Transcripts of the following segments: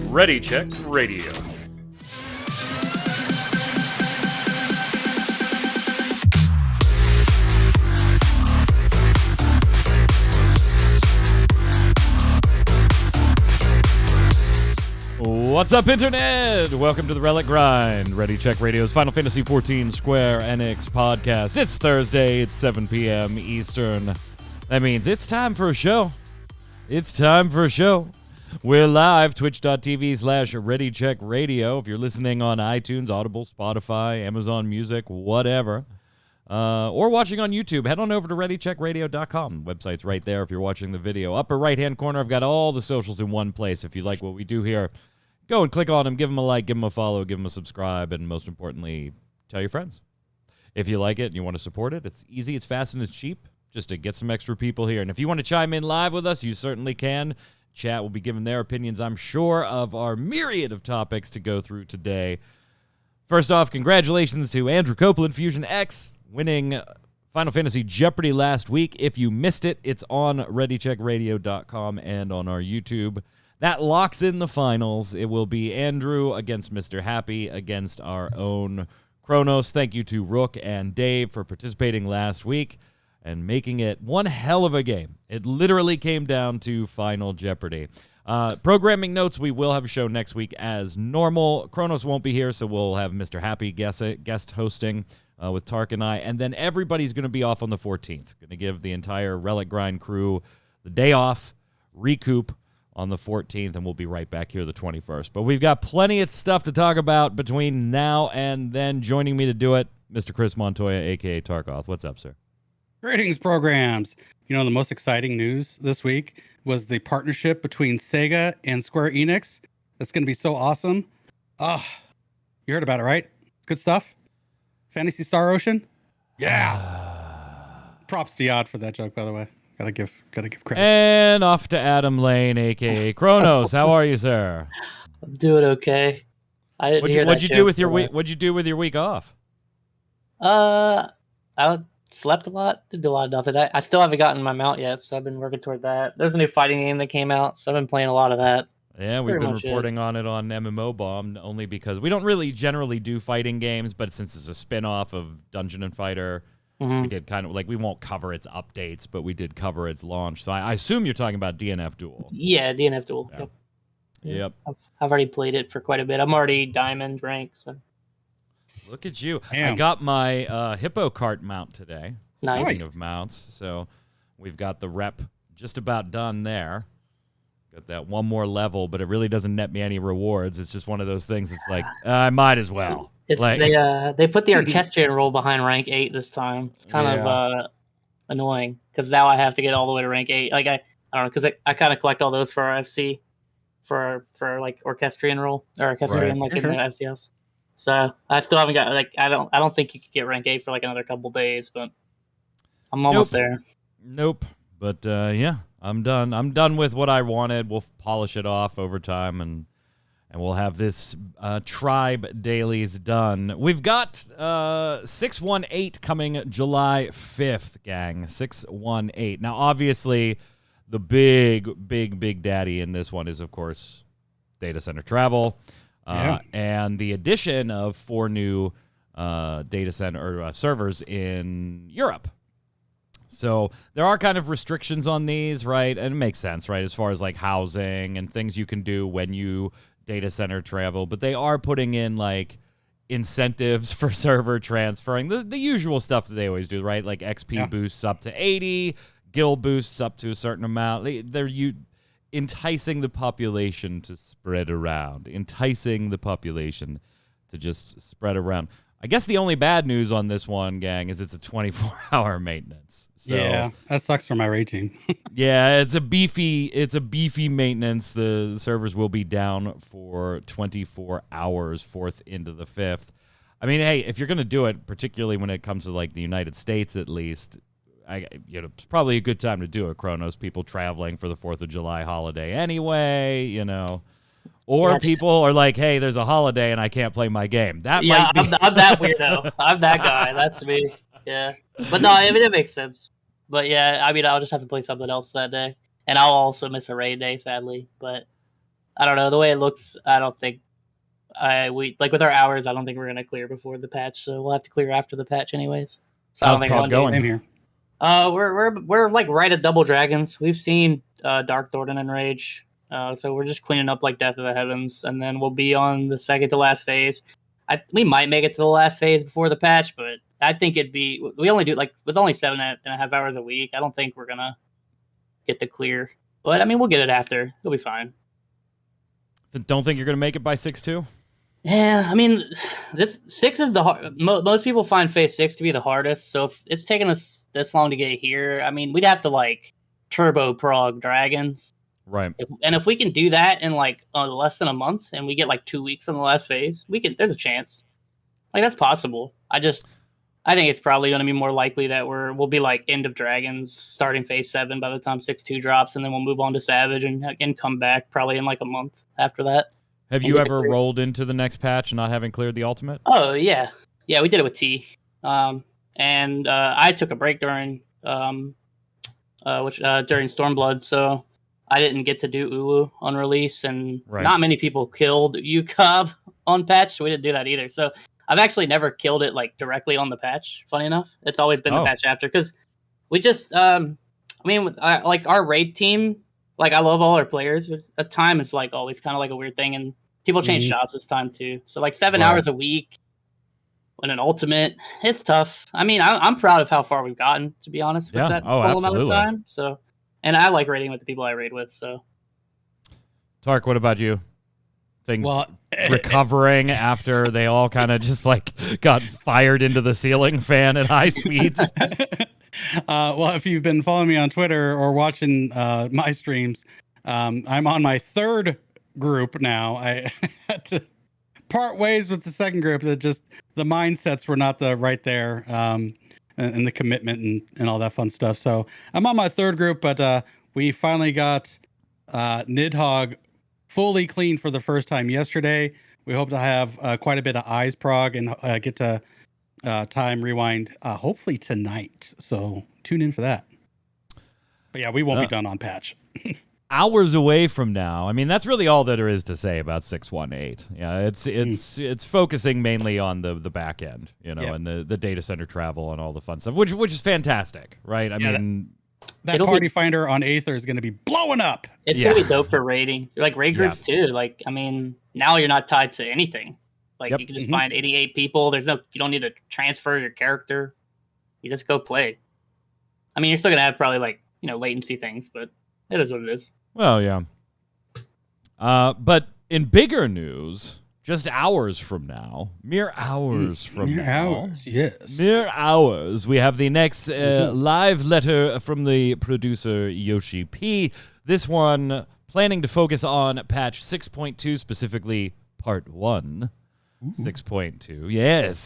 Ready Check Radio. What's up, Internet? Welcome to the Relic Grind, Ready Check Radio's Final Fantasy XIV Square Enix podcast. It's Thursday, it's 7 p.m. Eastern. That means it's time for a show. It's time for a show. We're live, twitch.tv/Ready Check Radio. If you're listening on iTunes, Audible, Spotify, Amazon Music, whatever, or watching on YouTube, head on over to ReadyCheckRadio.com. Website's right there if you're watching the video. Upper right-hand corner, I've got all the socials in one place. If you like what we do here, go and click on them, give them a like, give them a follow, give them a subscribe, and most importantly, tell your friends. If you like it and you want to support it, it's easy, it's fast, and it's cheap, just to get some extra people here. And if you want to chime in live with us, you certainly can. Chat will be giving their opinions, I'm sure, of our myriad of topics to go through today. First off, congratulations to Andrew Copeland, Fusion X, winning Final Fantasy Jeopardy last week. If you missed it, it's on ReadyCheckRadio.com and on our YouTube. That locks in the finals. It will be Andrew against Mr. Happy against our own Kronos. Thank you to Rook and Dave for participating last week and making it one hell of a game. It literally came down to Final Jeopardy. Programming notes, we will have a show next week as normal. Kronos won't be here, so we'll have Mr. Happy guest hosting with Tark and I. And then everybody's going to be off on the 14th. Going to give the entire Relic Grind crew the day off, recoup on the 14th, and we'll be right back here the 21st. But we've got plenty of stuff to talk about between now and then. Joining me to do it, Mr. Chris Montoya, a.k.a. Tarkoth. What's up, sir? Greetings, programs. You know, the most exciting news this week was the partnership between Sega and Square Enix. That's going to be so awesome. Oh, you heard about it, right? Good stuff. Fantasy Star Ocean. Yeah. Props to Yod for that joke, by the way. Gotta give credit. And off to Adam Lane, a.k.a. Kronos. How are you, sir? I'm doing okay. I didn't hear what'd that you do with joke, your but, week? What'd you do with your week off? I slept a lot. Did a lot of nothing. I still haven't gotten my mount yet, so I've been working toward that. There's a new fighting game that came out, so I've been playing a lot of that. Yeah, we've been reporting on it on MMO Bomb only because we don't really generally do fighting games, but since it's a spin-off of Dungeon and Fighter, we did kind of, like, we won't cover its updates, but we did cover its launch. So I assume you're talking about DNF Duel. Yeah, DNF Duel. Yeah. Yep. I've already played it for quite a bit. I'm already diamond rank, so. Look at you. Damn. I got my Hippo Cart mount today. Nice. Speaking of mounts, so we've got the rep just about done there. Got that one more level, but it really doesn't net me any rewards. It's just one of those things. It's like, I might as well. It's like, they put the orchestrion role behind rank 8 this time. It's kind of annoying because now I have to get all the way to rank 8. Like I don't know, because I kind of collect all those for our FC for like orchestrion role or orchestrion like in the FCS. So I still haven't got, like, I don't think you could get rank 8 for like another couple days, but I'm almost there. Nope. But yeah, I'm done. I'm done with what I wanted. We'll polish it off over time, and we'll have this tribe dailies done. We've got 618 coming July 5th, gang. 618. Now, obviously, the big daddy in this one is, of course, data center travel. And the addition of 4 new data center servers in Europe. So there are kind of restrictions on these, right? And it makes sense, right? As far as like housing and things you can do when you data center travel. But they are putting in like incentives for server transferring, the usual stuff that they always do, right? Like XP boosts up to 80, gil boosts up to a certain amount. They're enticing the population to spread around, enticing the population to just spread around. I guess the only bad news on this one, gang, is it's a 24-hour maintenance. So, yeah, that sucks for my rating. yeah, it's a beefy maintenance. The servers will be down for 24 hours, 4th into the 5th. I mean, hey, if you're going to do it, particularly when it comes to like the United States at least, it's probably a good time to do it, Kronos. People traveling for the 4th of July holiday anyway, you know. Or people are like, hey, there's a holiday and I can't play my game. That might be... I'm that weirdo. I'm that guy. That's me. Yeah. But no, I mean, it makes sense. But yeah, I mean, I'll just have to play something else that day, and I'll also miss a raid day, sadly. But I don't know. The way it looks, I don't think we like with our hours. I don't think we're gonna clear before the patch, so we'll have to clear after the patch, anyways. So How's I don't think Prog going? Same here. We're like right at double dragons. We've seen Dark Thornton and Rage, so we're just cleaning up like Death of the Heavens, and then we'll be on the second to last phase. We might make it to the last phase before the patch, but I think we only do like with only 7.5 hours a week. I don't think we're gonna get the clear, but I mean we'll get it after. It'll be fine. Don't think you're gonna make it by 6-2? Yeah, I mean, this 6 is the hard. Most people find phase 6 to be the hardest. So if it's taken us this long to get here, I mean, we'd have to like turbo prog dragons, Right? If we can do that in like less than a month, and we get like 2 weeks on the last phase, we can. There's a chance. Like that's possible. I think it's probably going to be more likely that we'll be like end of dragons, starting phase 7 by the time 6-2 drops, and then we'll move on to Savage and come back probably in like a month after that. Have you ever rolled into the next patch not having cleared the ultimate? Oh yeah, we did it with T. And I took a break during during Stormblood, so I didn't get to do Uwu on release, and not many people killed UCOB on patch, so we didn't do that either. So I've actually never killed it like directly on the patch. Funny enough, it's always been the patch after, because we just like our raid team. Like I love all our players. A time is like always kind of like a weird thing, and people change jobs this time too. So like 7 hours a week when an ultimate, it's tough. I mean, I'm proud of how far we've gotten, to be honest, with that full amount of time. So, and I like raiding with the people I raid with. So, Tark, what about you? Things recovering after they all kind of just like got fired into the ceiling fan at high speeds. Well, if you've been following me on Twitter or watching my streams, I'm on my third group now. I had to part ways with the second group. That just the mindsets were not right there, and the commitment and all that fun stuff. So I'm on my third group, but we finally got Nidhogg fully clean for the first time yesterday. We hope to have quite a bit of eyes prog and get to time rewind hopefully tonight. So tune in for that. But yeah, we won't be done on patch. Hours away from now. I mean, that's really all that there is to say about 618. Yeah, it's focusing mainly on the back end, and the data center travel and all the fun stuff, which is fantastic, right? I mean, that party finder on Aether is going to be blowing up. It's gonna be dope for raiding, like raid groups too. Like, I mean, now you're not tied to anything. Like you can just find 88 people. You don't need to transfer your character. You just go play. I mean, you're still gonna have probably like latency things, but it is what it is. Well, yeah. But in bigger news, just hours from now, mere hours from now, mere hours, we have the next live letter from the producer YoshiP. This one planning to focus on patch 6.2, specifically part 1. 6.2. Yes.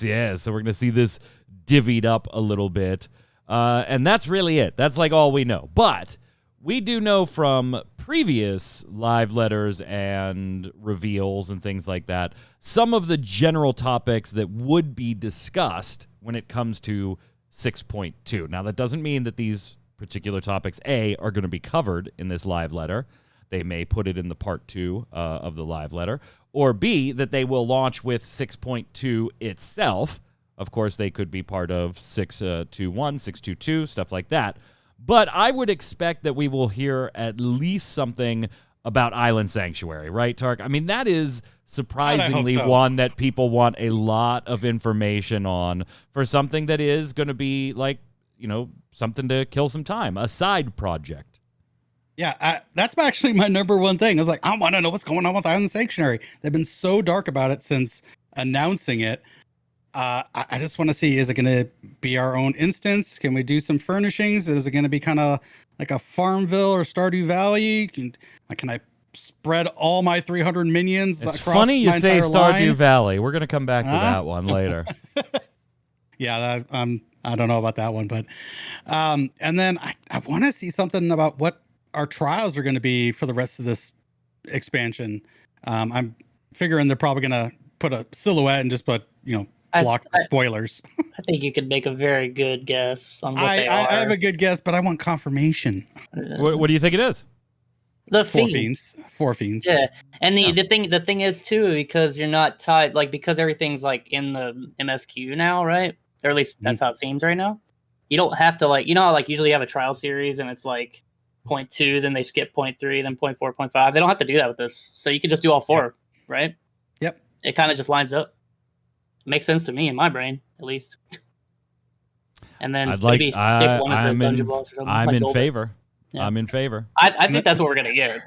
So we're going to see this divvied up a little bit. And that's really it. That's like all we know. But we do know from previous live letters and reveals and things like that, some of the general topics that would be discussed when it comes to 6.2. Now, that doesn't mean that these particular topics, A, are going to be covered in this live letter. They may put it in the part 2 of the live letter. Or B, that they will launch with 6.2 itself. Of course, they could be part of 6.21, 6.22, stuff like that. But I would expect that we will hear at least something about Island Sanctuary, right, Tark? I mean, that is surprisingly one that people want a lot of information on for something that is going to be like, something to kill some time, a side project. Yeah, that's actually my number one thing. I was like, I want to know what's going on with Island Sanctuary. They've been so dark about it since announcing it. I just want to see, is it going to be our own instance? Can we do some furnishings? Is it going to be kind of like a Farmville or Stardew Valley? Can I spread all my 300 minions it's across funny you my say entire Stardew line? Valley. We're going to come back to that one later. Yeah, I don't know about that one, but and then I want to see something about what our trials are going to be for the rest of this expansion. I'm figuring they're probably going to put a silhouette and just put, block the spoilers. I think you could make a very good guess on what they are. I have a good guess, but I want confirmation. What do you think it is? The Four fiends. Yeah, and the thing is too, because you're not tied, like, because everything's like in the MSQ now, right? Or at least that's how it seems right now. You don't have to, like, like usually you have a trial series and it's like 0.2, then they skip 0.3, then 0.4, 0.5. They don't have to do that with this, so you can just do all four, right? Yep. It kind of just lines up. Makes sense to me in my brain, at least. And then maybe stick one as a dungeon boss or something. I'm in favor. Yeah. I'm in favor. I think that's what we're gonna get.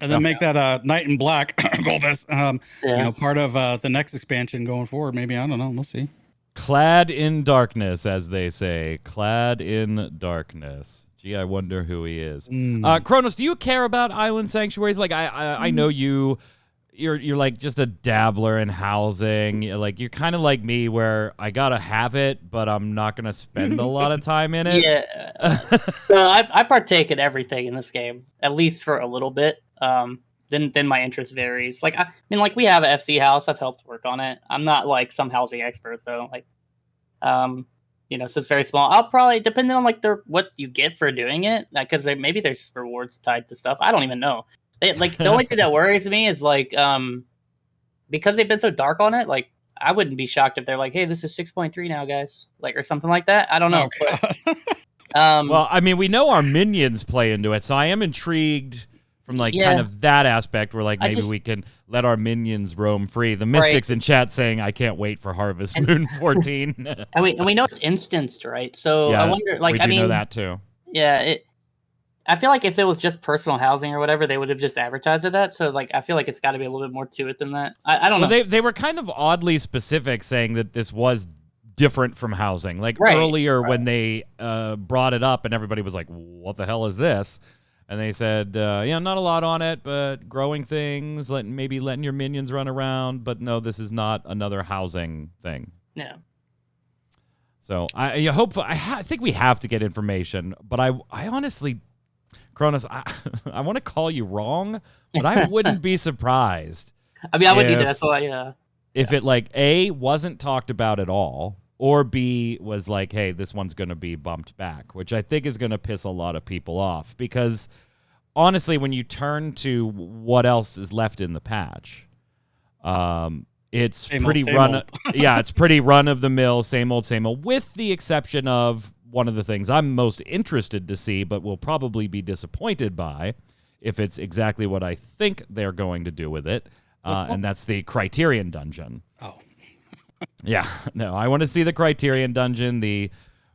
And then make that Knight in Black Goldust, part of the next expansion going forward. Maybe, I don't know. We'll see. Clad in darkness, as they say. Clad in darkness. Gee, I wonder who he is. Kronos, do you care about island sanctuaries? Like, I know you're like just a dabbler in housing. Like, you're kind of like me, where I gotta have it, but I'm not gonna spend a lot of time in it. Yeah. So I partake in everything in this game, at least for a little bit. Then my interest varies. Like, I mean, like, we have an FC house. I've helped work on it. I'm not like some housing expert though. Like, so it's very small. I'll probably, depending on like what you get for doing it, because maybe there's rewards tied to stuff. I don't even know. The only thing that worries me is like, because they've been so dark on it. Like, I wouldn't be shocked if they're like, "Hey, this is 6.3 now, guys," like, or something like that. I don't know. Oh, well, I mean, we know our minions play into it, so I am intrigued from kind of that aspect, where like maybe we can let our minions roam free. The Mystics in chat saying, "I can't wait for Harvest Moon 14." and we know it's instanced, right? So I wonder, like, we know that too. Yeah, I feel like if it was just personal housing or whatever, they would have just advertised that. So, like, I feel like it's got to be a little bit more to it than that. I don't know. They were kind of oddly specific, saying that this was different from housing. Like, earlier when they brought it up and everybody was like, "What the hell is this?" And they said, not a lot on it, but growing things, maybe letting your minions run around. But no, this is not another housing thing. Yeah. So I think we have to get information, but I honestly, Kronos, I want to call you wrong, but I wouldn't be surprised. I mean, I wouldn't either. That's why, If it, like, A, wasn't talked about at all, or B, was like, hey, this one's going to be bumped back, which I think is going to piss a lot of people off. Because, honestly, when you turn to what else is left in the patch, it's pretty run-of-the-mill, same old, with the exception of one of the things I'm most interested to see, but will probably be disappointed by if it's exactly what I think they're going to do with it, and that's the Criterion Dungeon. Oh. Yeah, no, I want to see the Criterion Dungeon, the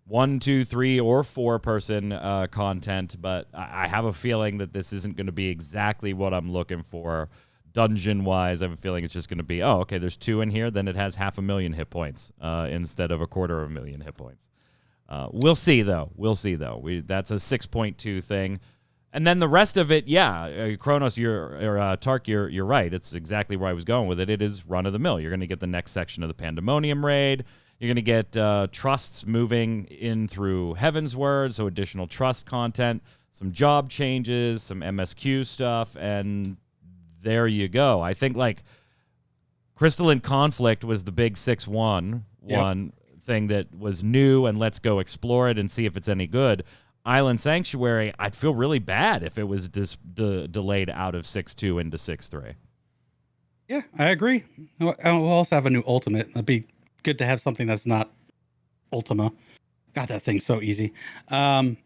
1, 2, 3, or 4 person content, but I have a feeling that this isn't going to be exactly what I'm looking for dungeon-wise. I have a feeling it's just going to be, okay, there's 2 in here, then it has 500,000 hit points instead of 250,000 hit points. We'll see, though. That's a 6.2 thing. And then the rest of it, Kronos, Tark, you're right. It's exactly where I was going with it. It is run-of-the-mill. You're going to get the next section of the Pandemonium raid. You're going to get trusts moving in through Heaven's Word, so additional trust content, some job changes, some MSQ stuff, and there you go. I think, like, Crystalline Conflict was the big 6-1 one thing that was new, and let's go explore it and see if it's any good. Island Sanctuary, I'd feel really bad if it was delayed out of 6.2 into 6.3. Yeah, I agree. We'll also have a new Ultimate. It'd be good to have something that's not Ultima. God, that thing's so easy. If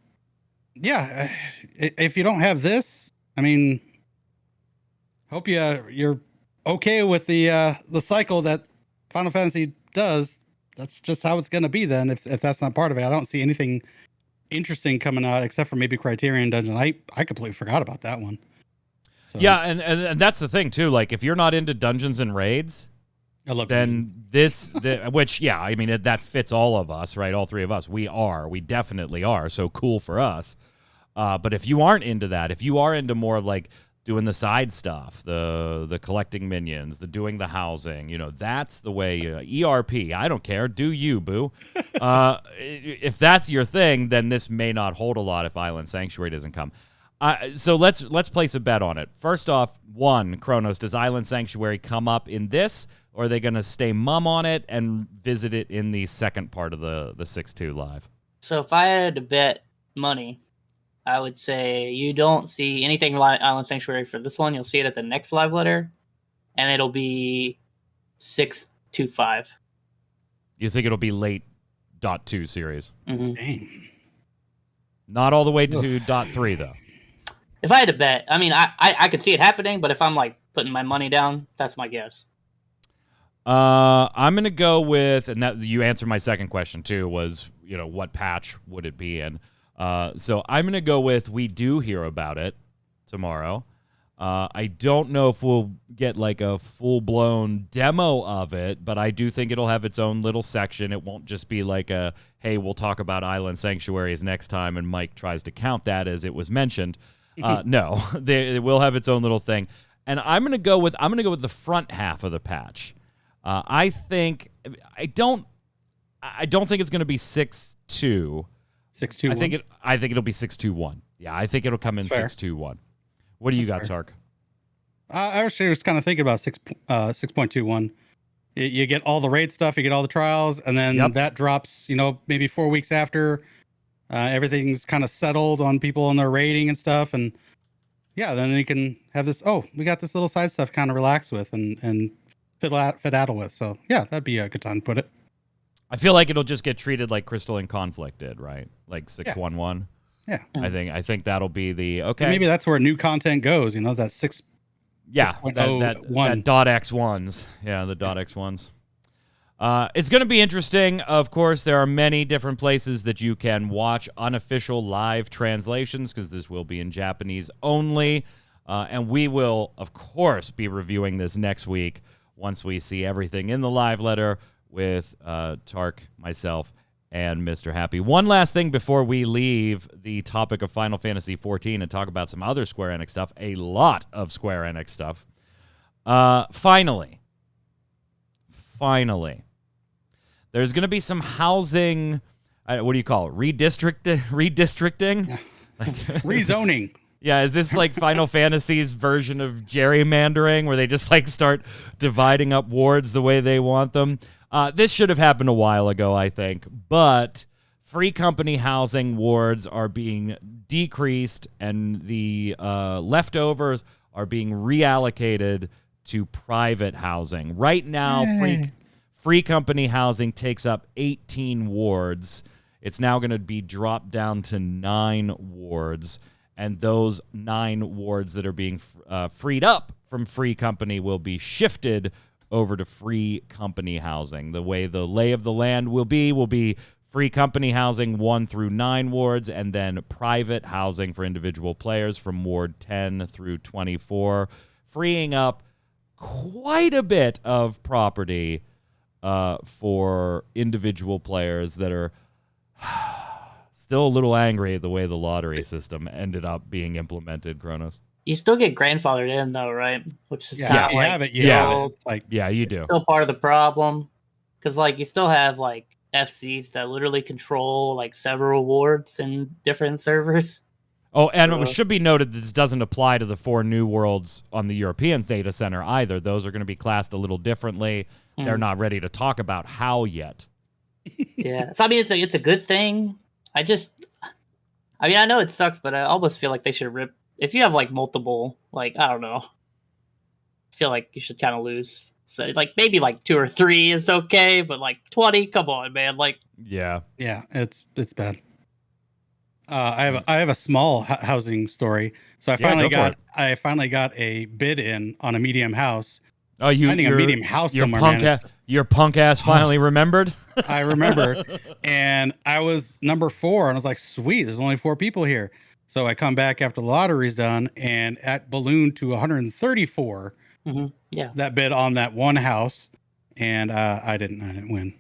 you don't have this, I mean, hope you're okay with the cycle that Final Fantasy does. That's just how it's going to be then. If that's not part of it, I don't see anything interesting coming out except for maybe Criterion Dungeon. I completely forgot about that one. So. Yeah, and that's the thing too. Like, if you're not into dungeons and raids, then that fits all of us, right? All 3 of us. We definitely are. So cool for us. But if you aren't into that, if you are into more of like doing the side stuff, the collecting minions, the doing the housing, that's the way. ERP, I don't care. Do you, boo? If that's your thing, then this may not hold a lot if Island Sanctuary doesn't come. So let's place a bet on it. First off, 1, Kronos, does Island Sanctuary come up in this, or are they going to stay mum on it and visit it in the second part of the 6.2 Live? So if I had to bet money, I would say you don't see anything like Island Sanctuary for this one. You'll see it at the next live letter, and it'll be 6.25. You think it'll be late .2 series? Mm-hmm. Dang. Not all the way to .3 though. If I had to bet, I mean, I could see it happening, but if I'm like putting my money down, that's my guess. I'm gonna go with, and that you answered my second question too, was what patch would it be in? So I'm gonna go with we do hear about it tomorrow. I don't know if we'll get like a full-blown demo of it, but I do think it'll have its own little section. It won't just be like a, hey, we'll talk about Island Sanctuaries next time, and Mike tries to count that as it was mentioned. No, it will have its own little thing. And I'm gonna go with the front half of the patch. I don't think it's gonna be 6.2. 6.2. I think it'll be 6.2.1. Yeah, I think it'll come in 6.2.1. What do you got, Tark? I actually was kind of thinking about 6.21. You get all the raid stuff, you get all the trials, and then that drops, maybe 4 weeks after everything's kind of settled on people and their rating and stuff. And yeah, then you can have this, we got this little side stuff kind of relax with and fiddle with. So yeah, that'd be a good time to put it. I feel like it'll just get treated like Crystal and Conflict did, right? Like 6.1.1. Yeah. I think that'll be the okay. And maybe that's where new content goes, that 6. Yeah, that .x1s. Yeah, the .x1s. It's going to be interesting. Of course, there are many different places that you can watch unofficial live translations because this will be in Japanese only. And we will, of course, be reviewing this next week once we see everything in the live letter with Tark, myself, and Mr. Happy. One last thing before we leave the topic of Final Fantasy XIV and talk about some other Square Enix stuff, a lot of Square Enix stuff. Finally, there's going to be some housing, what do you call it, redistricting? Yeah. Rezoning. Yeah, is this like Final Fantasy's version of gerrymandering where they just like start dividing up wards the way they want them? This should have happened a while ago, I think, but free company housing wards are being decreased and the leftovers are being reallocated to private housing. Right now, free company housing takes up 18 wards. It's now going to be dropped down to 9 wards, and those 9 wards that are being freed up from free company will be shifted over to free company housing. The way the lay of the land will be free company housing 1 through 9 wards, and then private housing for individual players from ward 10 through 24, freeing up quite a bit of property for individual players that are still a little angry at the way the lottery system ended up being implemented, Kronos. You still get grandfathered in, though, right? Which is you have it. It's like, you do. Still part of the problem, because you still have FCs that literally control several wards in different servers. Oh, and it should be noted that this doesn't apply to the 4 new worlds on the European data center either. Those are going to be classed a little differently. They're not ready to talk about how yet. Yeah, so I mean, it's a good thing. I know it sucks, but I almost feel like they should rip. If you have multiple, I don't know, I feel like you should kind of lose. So maybe 2 or 3 is okay, but 20, come on, man. Yeah, it's bad. I have a small housing story. So I finally got a bid in on a medium house. Oh, you're a medium house somewhere. Your punk ass finally remembered. I remember, and I was number 4, and I was like, "Sweet, there's only 4 people here." So I come back after the lottery's done, and at ballooned to 134. Mm-hmm. Yeah, that bid on that one house, and I didn't win.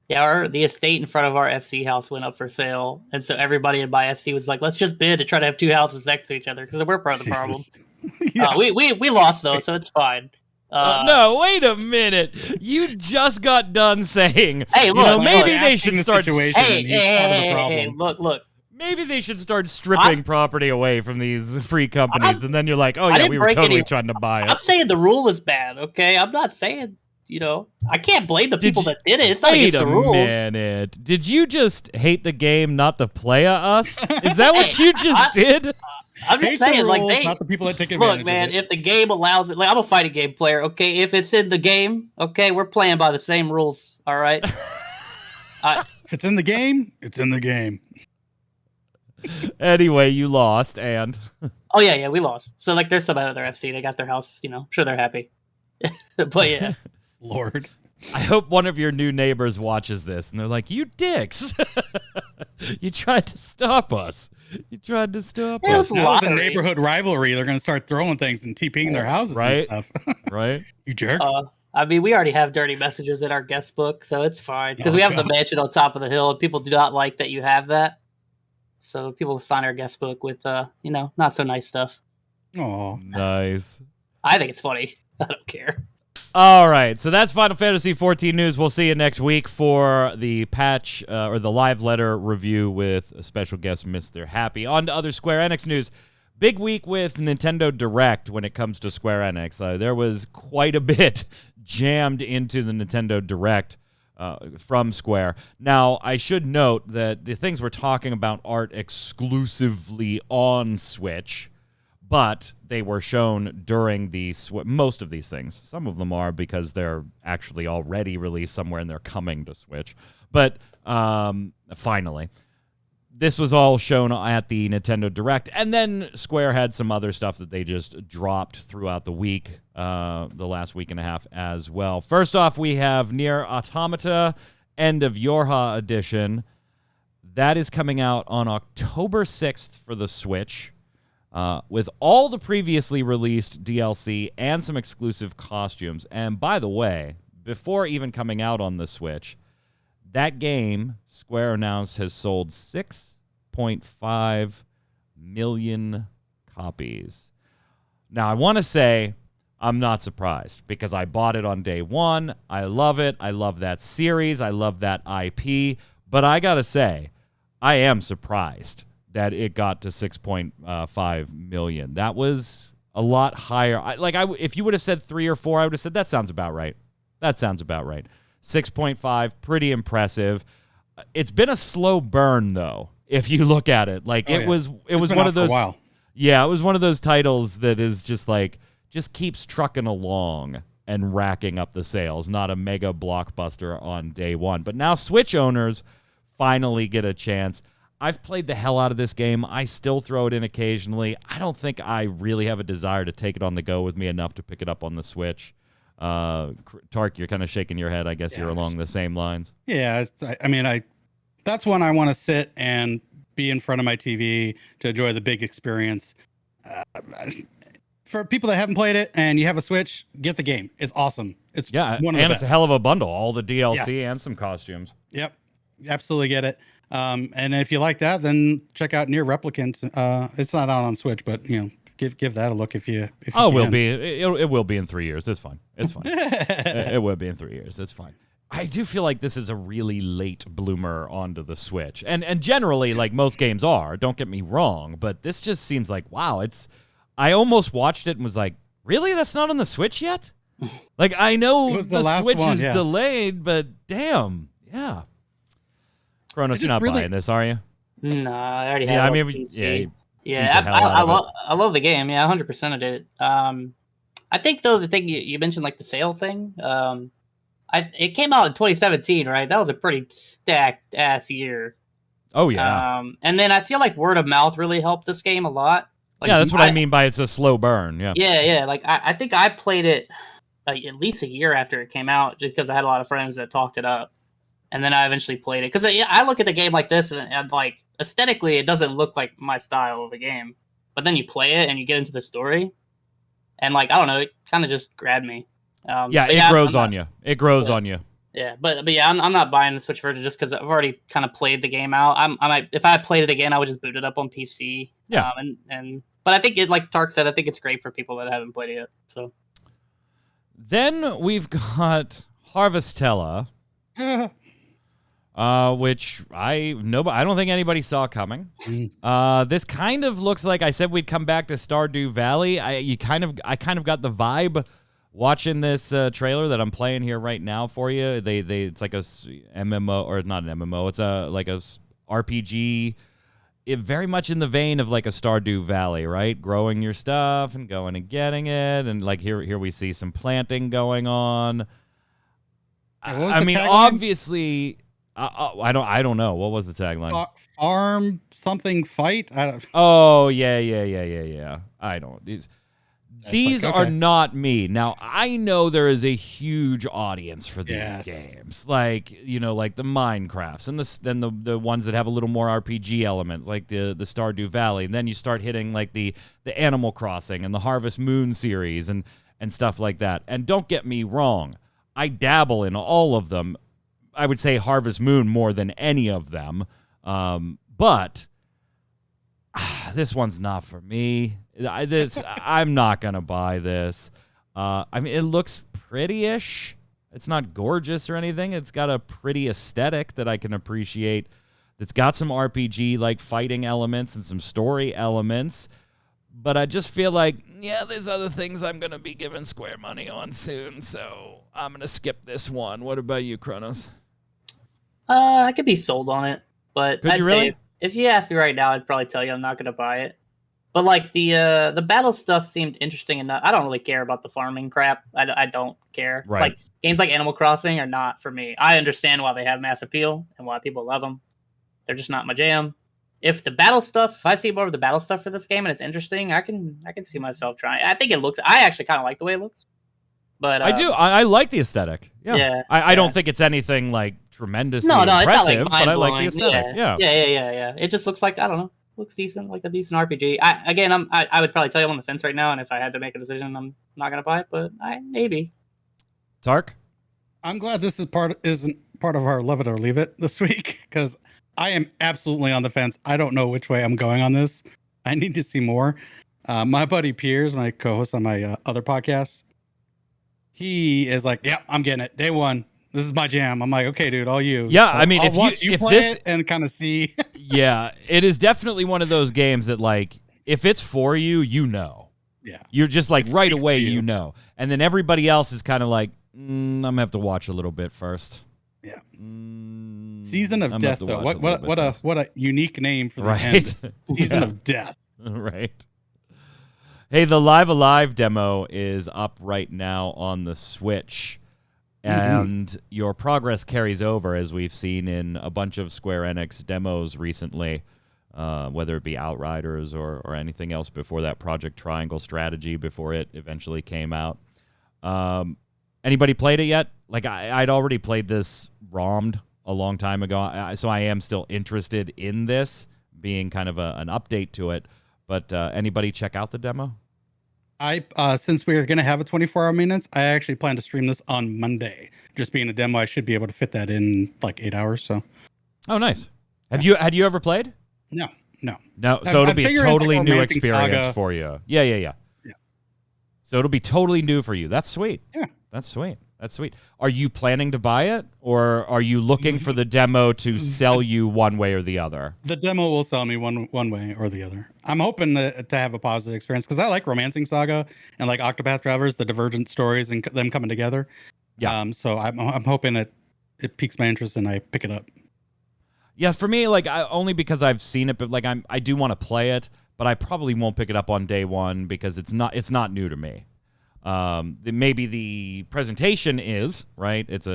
Yeah, the estate in front of our FC house went up for sale, and so everybody in my FC was like, "Let's just bid to try to have 2 houses next to each other because we're part of the problem." Yeah. We lost though, so it's fine. No, wait a minute. You just got done saying, "Hey, look, maybe they should start." Hey, look. Maybe they should start stripping property away from these free companies, and then you're like, "Oh yeah, we were totally trying to buy it." I'm saying the rule is bad. Okay, I'm not saying I can't blame the people that did it. It's not against the rules. Wait a minute. Did you just hate the game, not the player us? Is that what you just did? I'm just saying, rules, not the people that take advantage. Look, man, if the game allows it, like, I'm a fighting game player. Okay, if it's in the game, okay, we're playing by the same rules. All right. If it's in the game, it's in the game. Anyway, you lost, and oh yeah, we lost. So like, there's some other FC. They got their house. I'm sure they're happy. But yeah, Lord. I hope one of your new neighbors watches this and they're like, "You dicks! You tried to stop us. You tried to stop us." Now it's a neighborhood rivalry. They're going to start throwing things and TPing their houses and stuff. Right? You jerks. I mean, we already have dirty messages in our guest book, so it's fine. Because we have the mansion on top of the hill, and people do not like that you have that. So people sign our guest book with, not so nice stuff. Oh, nice. I think it's funny. I don't care. All right, so that's Final Fantasy XIV news. We'll see you next week for the patch or the live letter review with a special guest, Mr. Happy. On to other Square Enix news. Big week with Nintendo Direct when it comes to Square Enix. There was quite a bit jammed into the Nintendo Direct from Square. Now, I should note that the things we're talking about aren't exclusively on Switch, but they were shown during most of these things. Some of them are because they're actually already released somewhere and they're coming to Switch. But finally, this was all shown at the Nintendo Direct. And then Square had some other stuff that they just dropped throughout the week, the last week and a half as well. First off, we have Nier Automata End of Yorha Edition. That is coming out on October 6th for the Switch. With all the previously released DLC and some exclusive costumes. And by the way, before even coming out on the Switch, that game, Square announced, has sold 6.5 million copies. Now, I want to say I'm not surprised because I bought it on day one. I love it. I love that series. I love that IP. But I got to say, I am surprised that it got to 6.5 million. That was a lot higher. If you would have said 3 or 4, I would have said that sounds about right. 6.5, pretty impressive. It's been a slow burn though, if you look at it. It was one of those. Yeah, it was one of those titles that is just keeps trucking along and racking up the sales. Not a mega blockbuster on day one, but now Switch owners finally get a chance. I've played the hell out of this game. I still throw it in occasionally. I don't think I really have a desire to take it on the go with me enough to pick it up on the Switch. Tark, you're kind of shaking your head. I guess you're along the same lines. Yeah, that's one I want to sit and be in front of my TV to enjoy the big experience. For people that haven't played it and you have a Switch, get the game. It's awesome. It's it's a hell of a bundle. All the DLC and some costumes. Yep, absolutely get it. And if you like that, then check out Nier Replicant. It's not out on Switch, but give that a look if you. It will be. It will be in 3 years. It's fine. It will be in 3 years. It's fine. I do feel like this is a really late bloomer onto the Switch, and generally, like most games are. Don't get me wrong, but this just seems like wow. I almost watched it and was like, really? That's not on the Switch yet? I know the Switch is delayed, but damn, yeah. Kronos, you're not buying this, are you? No, I already have it on PC. I love the game. Yeah, 100% of it. I think, though, the thing you mentioned, the sale thing, it came out in 2017, right? That was a pretty stacked-ass year. Oh, yeah. And then I feel like word of mouth really helped this game a lot. That's what I mean by it's a slow burn, yeah. Yeah. I think I played it at least a year after it came out just because I had a lot of friends that talked it up. And then I eventually played it. Because I look at the game like this, and aesthetically, it doesn't look like my style of a game. But then you play it, and you get into the story. And, I don't know, it kind of just grabbed me. It grows on you. It grows on you. Yeah, but I'm not buying the Switch version just because I've already kind of played the game out. I might, if I played it again, I would just boot it up on PC. Yeah. But I think like Tark said, I think it's great for people that haven't played it yet. So. Then we've got Harvestella. Which I don't think anybody saw coming. This kind of looks like I said we'd come back to Stardew Valley. I kind of got the vibe watching this trailer that I'm playing here right now for you, it's like a MMO, or not an MMO. It's like a RPG. Very much in the vein of like a Stardew Valley, right? Growing your stuff and going and getting it, and like here we see some planting going on. I mean, obviously, I don't know. What was the tagline? Farm something fight. I don't. Oh yeah. I don't. These like, are okay. not me. Now, I know there is a huge audience for these games. Like, like the Minecrafts and the ones that have a little more RPG elements, like the Stardew Valley. And then you start hitting like the Animal Crossing and the Harvest Moon series and stuff like that. And don't get me wrong, I dabble in all of them. I would say Harvest Moon more than any of them. But this one's not for me. I'm not going to buy this. I mean, it looks pretty-ish. It's not gorgeous or anything. It's got a pretty aesthetic that I can appreciate. It's got some RPG-like fighting elements and some story elements. But I just feel like, there's other things I'm going to be giving Square money on soon, so I'm going to skip this one. What about you, Kronos? I could be sold on it, but Could you really? If you ask me right now, I'd probably tell you I'm not going to buy it. But like the battle stuff seemed interesting enough. I don't really care about the farming crap. I don't care. Right. Like games like Animal Crossing are not for me. I understand why they have mass appeal and why people love them. They're just not my jam. If I see more of the battle stuff for this game and it's interesting, I can see myself trying. I think I actually kind of like the way it looks. But I do. I like the aesthetic. Yeah. I don't think it's anything like tremendously impressive, it's not like but I like the aesthetic. Yeah. It just looks like, I don't know, looks decent, like a decent RPG. I would probably tell you I'm on the fence right now, and if I had to make a decision, I'm not gonna buy it, but maybe. Tark? I'm glad this isn't part of our love it or leave it this week, because I am absolutely on the fence. I don't know which way I'm going on this. I need to see more. My buddy Piers, my co-host on my other podcast, he is like, "Yep, I'm getting it. Day one. This is my jam." I'm like, "Okay, dude, all you." Yeah, I mean, I'll if watch you play it and kind of see. Yeah, it is definitely one of those games that, like, if it's for you, Yeah, you're just like right away, you. and then everybody else is kind of like, I'm gonna have to watch a little bit first. Yeah. Season of Death, though. What a unique name for the end. Season of Death. Right. Hey, the Live Alive demo is up right now on the Switch, and your progress carries over, as we've seen in a bunch of Square Enix demos recently, whether it be Outriders or anything else before that, Project Triangle Strategy, before it eventually came out. Anybody played it yet? Like, I'd already played this ROM'd a long time ago, so I am still interested in this being kind of an update to it. But anybody check out the demo? Since we're going to have a 24-hour maintenance, I actually plan to stream this on Monday. Just being a demo, I should be able to fit that in like 8 hours. So. Oh, nice. Had you ever played? No. So it'll be a totally new experience for you. Yeah. So it'll be totally new for you. That's sweet. Yeah. That's sweet. Are you planning to buy it, or are you looking for the demo to sell you one way or the other? The demo will sell me one way or the other. I'm hoping to have a positive experience, because I like Romancing Saga and like Octopath Travelers, the divergent stories and them coming together. Yeah. So I'm hoping it piques my interest and I pick it up. Yeah, for me, like only because I've seen it, but like I do want to play it, but I probably won't pick it up on day one because it's not new to me. Maybe the presentation is right. It's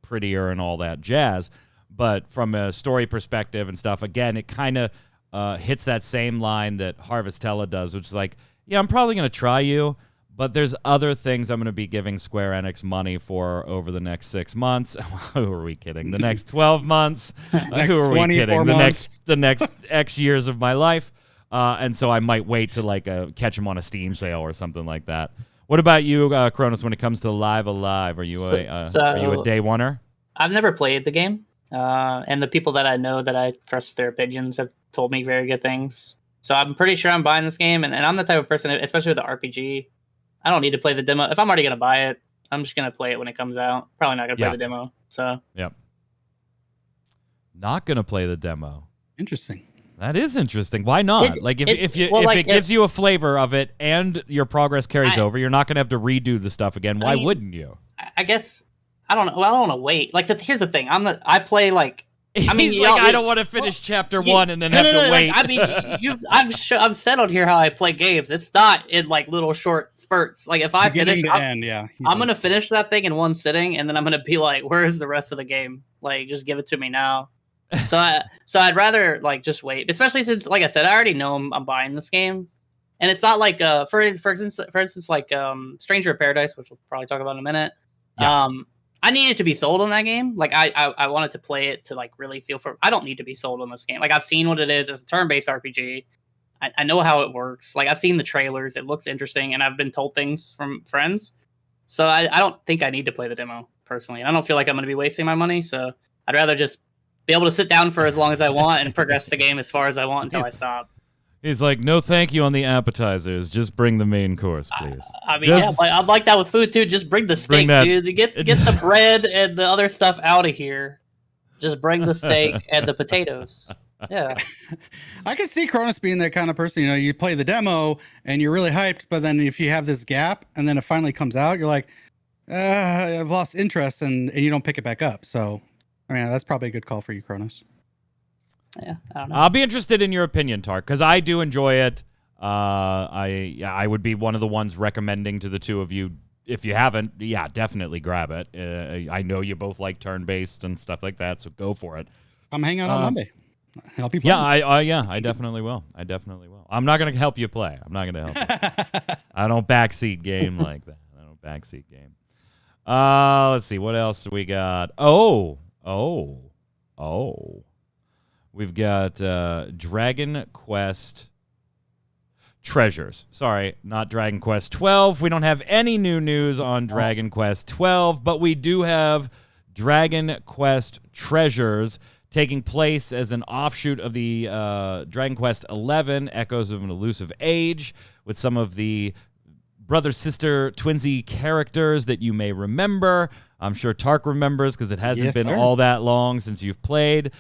prettier and all that jazz, but from a story perspective and stuff, again, it kind of hits that same line that Harvestella does, which is like, yeah, I'm probably going to try you, but there's other things I'm going to be giving Square Enix money for over the next 6 months. Who are we kidding? The next 12 months? Who are we kidding? The next X years of my life. And so I might wait to like catch them on a Steam sale or something like that. What about you, Kronos, when it comes to Live Alive? Are you a day oneer? I've never played the game. And the people that I know that I trust their opinions have told me very good things. So I'm pretty sure I'm buying this game. And I'm the type of person, especially with the RPG, I don't need to play the demo. If I'm already going to buy it, I'm just going to play it when it comes out. Probably not going to play the demo. So. Yep. Not going to play the demo. Interesting. That is interesting. Why not? If it gives you a flavor of it and your progress carries over, you're not going to have to redo the stuff again. Why wouldn't you? I guess I don't know. Well, I don't want to wait. Like here's the thing. I play like. I mean, he's like, I don't want to finish chapter 1 and then have to wait. Like, I mean, I've said on here how I play games. It's not in like little short spurts. Like if I finish, I'm gonna finish that thing in one sitting, and then I'm gonna be like, "Where's the rest of the game? Like, just give it to me now." So I'd rather like just wait, especially since, like I said, I already know I'm buying this game, and it's not like for instance like Stranger of Paradise, which we'll probably talk about in a minute. Yeah. I needed to be sold on that game. Like I wanted to play it to like really feel for. I don't need to be sold on this game. Like I've seen what it is. It's a turn-based RPG. I know how it works. Like I've seen the trailers. It looks interesting, and I've been told things from friends. So I don't think I need to play the demo personally. I don't feel like I'm going to be wasting my money. So I'd rather just be able to sit down for as long as I want and progress the game as far as I want until I stop. He's like, no, thank you on the appetizers. Just bring the main course, please. I mean, I'm like that with food too. Just bring the steak, dude. Get the bread and the other stuff out of here. Just bring the steak and the potatoes. Yeah. I can see Cronus being that kind of person. You know, you play the demo and you're really hyped, but then if you have this gap and then it finally comes out, you're like, I've lost interest, and you don't pick it back up. So, I mean, that's probably a good call for you, Cronus. Yeah, I don't know. I'll be interested in your opinion, Tark, because I do enjoy it. I would be one of the ones recommending to the two of you. If you haven't, yeah, definitely grab it. I know you both like turn-based and stuff like that, so go for it. I'm hanging out on Monday. I'll be playing. I definitely will. I'm not going to help you play. I'm not going to help you. I don't backseat game like that. I don't backseat game. Let's see. What else we got? Oh. We've got Dragon Quest Treasures. Sorry, not Dragon Quest 12. We don't have any new news on Dragon Quest 12, but we do have Dragon Quest Treasures taking place as an offshoot of the Dragon Quest 11, Echoes of an Elusive Age, with some of the brother-sister twinsy characters that you may remember. I'm sure Tark remembers because it hasn't been all that long since you've played.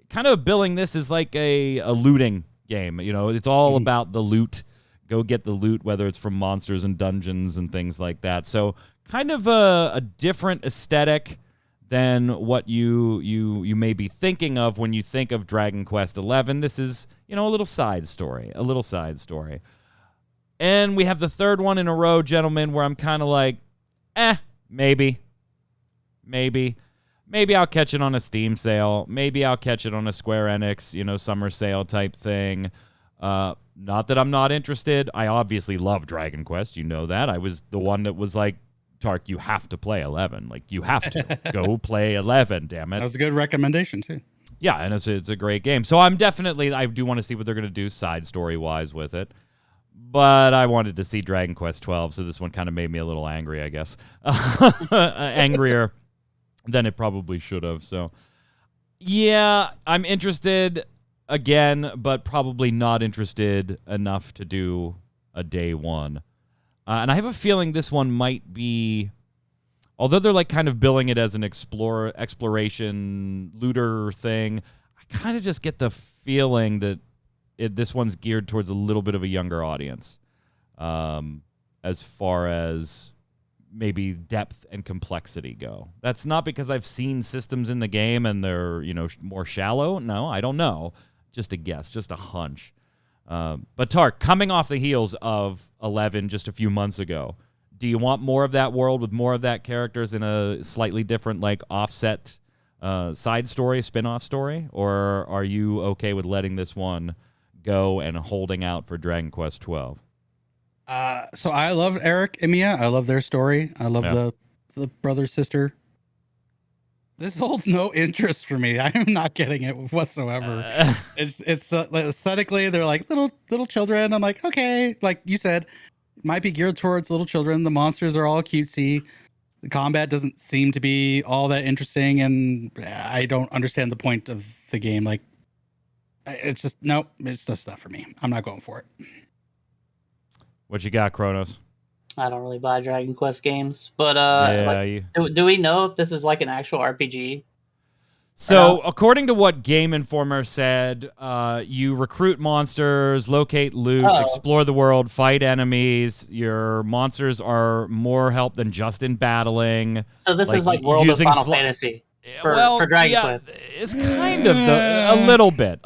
Kind of billing this as like a looting game. You know, it's all about the loot. Go get the loot, whether it's from monsters and dungeons and things like that. So kind of a different aesthetic than what you may be thinking of when you think of Dragon Quest 11. This is, you know, a little side story. And we have the third one in a row, gentlemen, where I'm kind of like, maybe. Maybe I'll catch it on a Steam sale. Maybe I'll catch it on a Square Enix, you know, summer sale type thing. Not that I'm not interested. I obviously love Dragon Quest. You know that. I was the one that was like, Tark, you have to play 11. Like, you have to. Go play 11, damn it. That was a good recommendation, too. Yeah, and it's a great game. So I do want to see what they're going to do side story-wise with it. But I wanted to see Dragon Quest 12, so this one kind of made me a little angry, I guess. Angrier than it probably should have. So, yeah, I'm interested again, but probably not interested enough to do a day one. And I have a feeling this one might be, although they're like kind of billing it as an exploration looter thing, I kind of just get the feeling that this one's geared towards a little bit of a younger audience, as far as maybe depth and complexity go. That's not because I've seen systems in the game and they're, you know, more shallow. No, I don't know. Just a guess, just a hunch. But Tark, coming off the heels of 11 just a few months ago, do you want more of that world with more of that characters in a slightly different, like, offset side story, spin-off story? Or are you okay with letting this one go and holding out for Dragon Quest 12? So I love Eric and Mia. I love their story. I love the brother sister. This holds no interest for me. I am not getting it whatsoever. It's aesthetically, they're like little children. I'm like, okay, like you said, it might be geared towards little children. The monsters are all cutesy. The combat doesn't seem to be all that interesting, and I don't understand the point of the game. Like, it's just nope. It's just not for me. I'm not going for it. What you got, Kronos? I don't really buy Dragon Quest games, but do we know if this is like an actual RPG? So, according to what Game Informer said, you recruit monsters, locate loot, explore the world, fight enemies. Your monsters are more help than just in battling. So this is like World of Final Fantasy for Dragon Quest. It's kind of a little bit.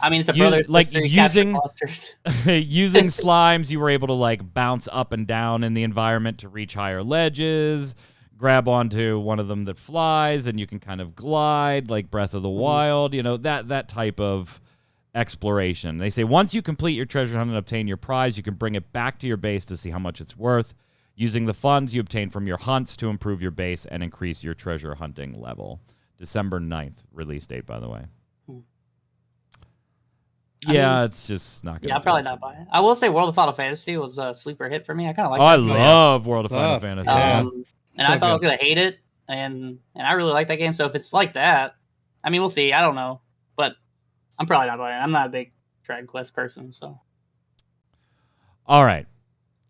I mean, it's a brother sister using monsters. using slimes. You were able to like bounce up and down in the environment to reach higher ledges. Grab onto one of them that flies, and you can kind of glide like Breath of the Wild. You know, that type of exploration. They say once you complete your treasure hunt and obtain your prize, you can bring it back to your base to see how much it's worth, using the funds you obtain from your hunts to improve your base and increase your treasure hunting level. December 9th, release date, by the way. Yeah, it's just not going to I'm probably not buying it. I will say World of Final Fantasy was a sleeper hit for me. I kind of like it. I love World of Final Fantasy. And I thought I was going to hate it, and I really like that game. So if it's like that, I mean, we'll see. I don't know. But I'm probably not buying it. I'm not a big Dragon Quest person, so. All right.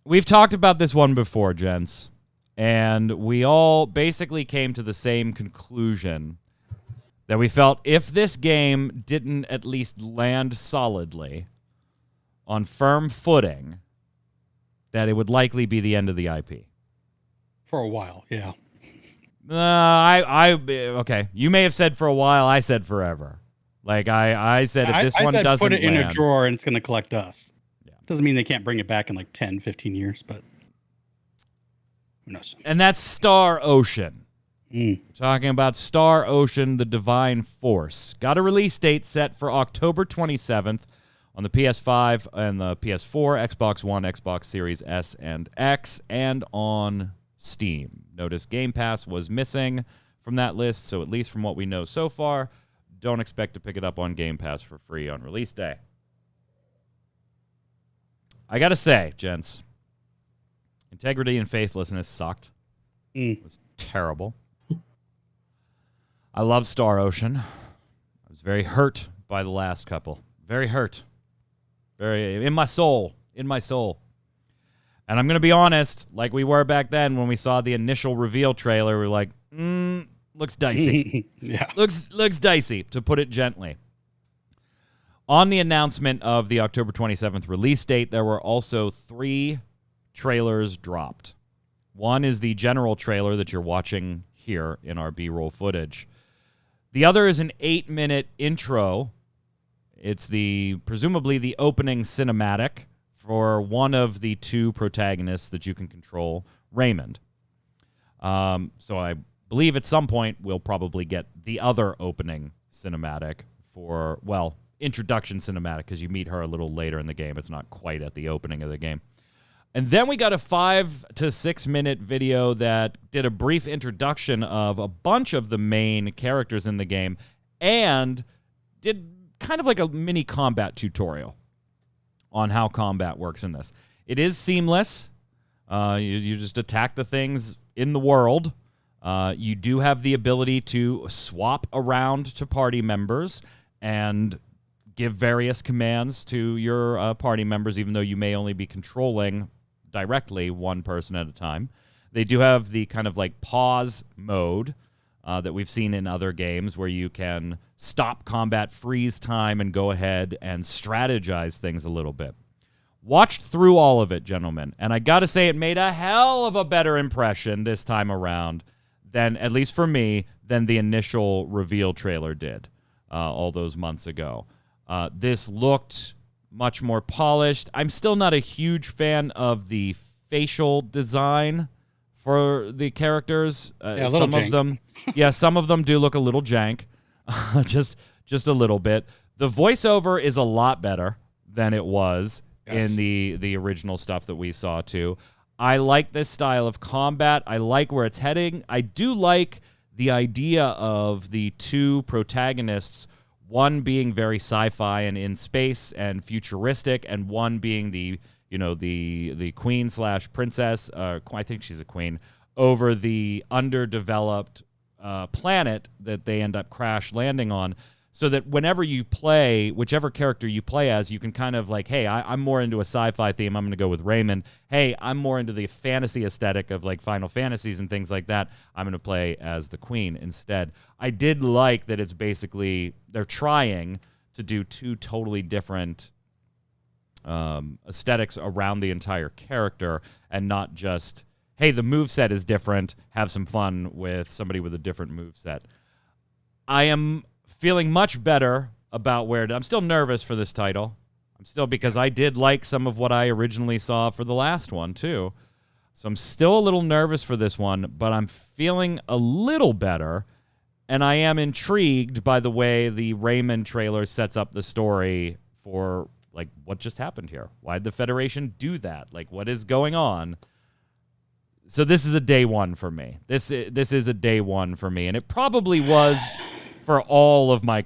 We've talked about this one before, gents, and we all basically came to the same conclusion that we felt if this game didn't at least land solidly on firm footing, that it would likely be the end of the IP. For a while, yeah. Okay. You may have said for a while. I said forever. Like I said, if this one doesn't put it in land, a drawer and it's going to collect dust. Yeah. Doesn't mean they can't bring it back in like 10, 15 years, but who knows? And that's Star Ocean. Talking about Star Ocean, the Divine Force. Got a release date set for October 27th on the PS5 and the PS4, Xbox One, Xbox Series S and X, and on Steam. Notice Game Pass was missing from that list, so at least from what we know so far, don't expect to pick it up on Game Pass for free on release day. I gotta say, gents, Integrity and Faithlessness sucked. It was terrible. I love Star Ocean. I was very hurt by the last couple. Very hurt. Very in my soul. In my soul. And I'm going to be honest, like we were back then when we saw the initial reveal trailer, we were like, looks dicey. Yeah. Looks dicey, to put it gently. On the announcement of the October 27th release date, there were also 3 trailers dropped. One is the general trailer that you're watching here in our B-roll footage. The other is an 8-minute intro. It's presumably the opening cinematic for one of the 2 protagonists that you can control, Raymond. So I believe at some point we'll probably get the other opening cinematic for, introduction cinematic, because you meet her a little later in the game. It's not quite at the opening of the game. And then we got a 5 to 6 minute video that did a brief introduction of a bunch of the main characters in the game and did kind of like a mini combat tutorial on how combat works in this. It is seamless. You just attack the things in the world. You do have the ability to swap around to party members and give various commands to your party members, even though you may only be controlling directly one person at a time. They do have the kind of like pause mode that we've seen in other games where you can stop combat, freeze time, and go ahead and strategize things a little bit. Watched through all of it, gentlemen, and I gotta say it made a hell of a better impression this time around than, at least for me, than the initial reveal trailer did all those months ago. This looked much more polished. I'm still not a huge fan of the facial design for the characters. Some of them, some of them do look a little jank, just a little bit. The voiceover is a lot better than it was in the original stuff that we saw too. I like this style of combat. I like where it's heading. I do like the idea of the 2 protagonists, one being very sci-fi and in space and futuristic, and one being the queen / princess, I think she's a queen, over the underdeveloped planet that they end up crash landing on. so that whenever you play, whichever character you play as, you can kind of like, hey, I'm more into a sci-fi theme. I'm going to go with Raymond. Hey, I'm more into the fantasy aesthetic of like Final Fantasies and things like that. I'm going to play as the Queen instead. I did like that it's basically, they're trying to do two totally different aesthetics around the entire character and not just, hey, the moveset is different, have some fun with somebody with a different moveset. I am feeling much better about where I'm still nervous for this title. I'm still, because I did like some of what I originally saw for the last one too. So I'm still a little nervous for this one, but I'm feeling a little better, and I am intrigued by the way the Raymond trailer sets up the story for like what just happened here. Why'd the Federation do that? Like, what is going on? So this is a day one for me. This is a day one for me, and it probably was for all of my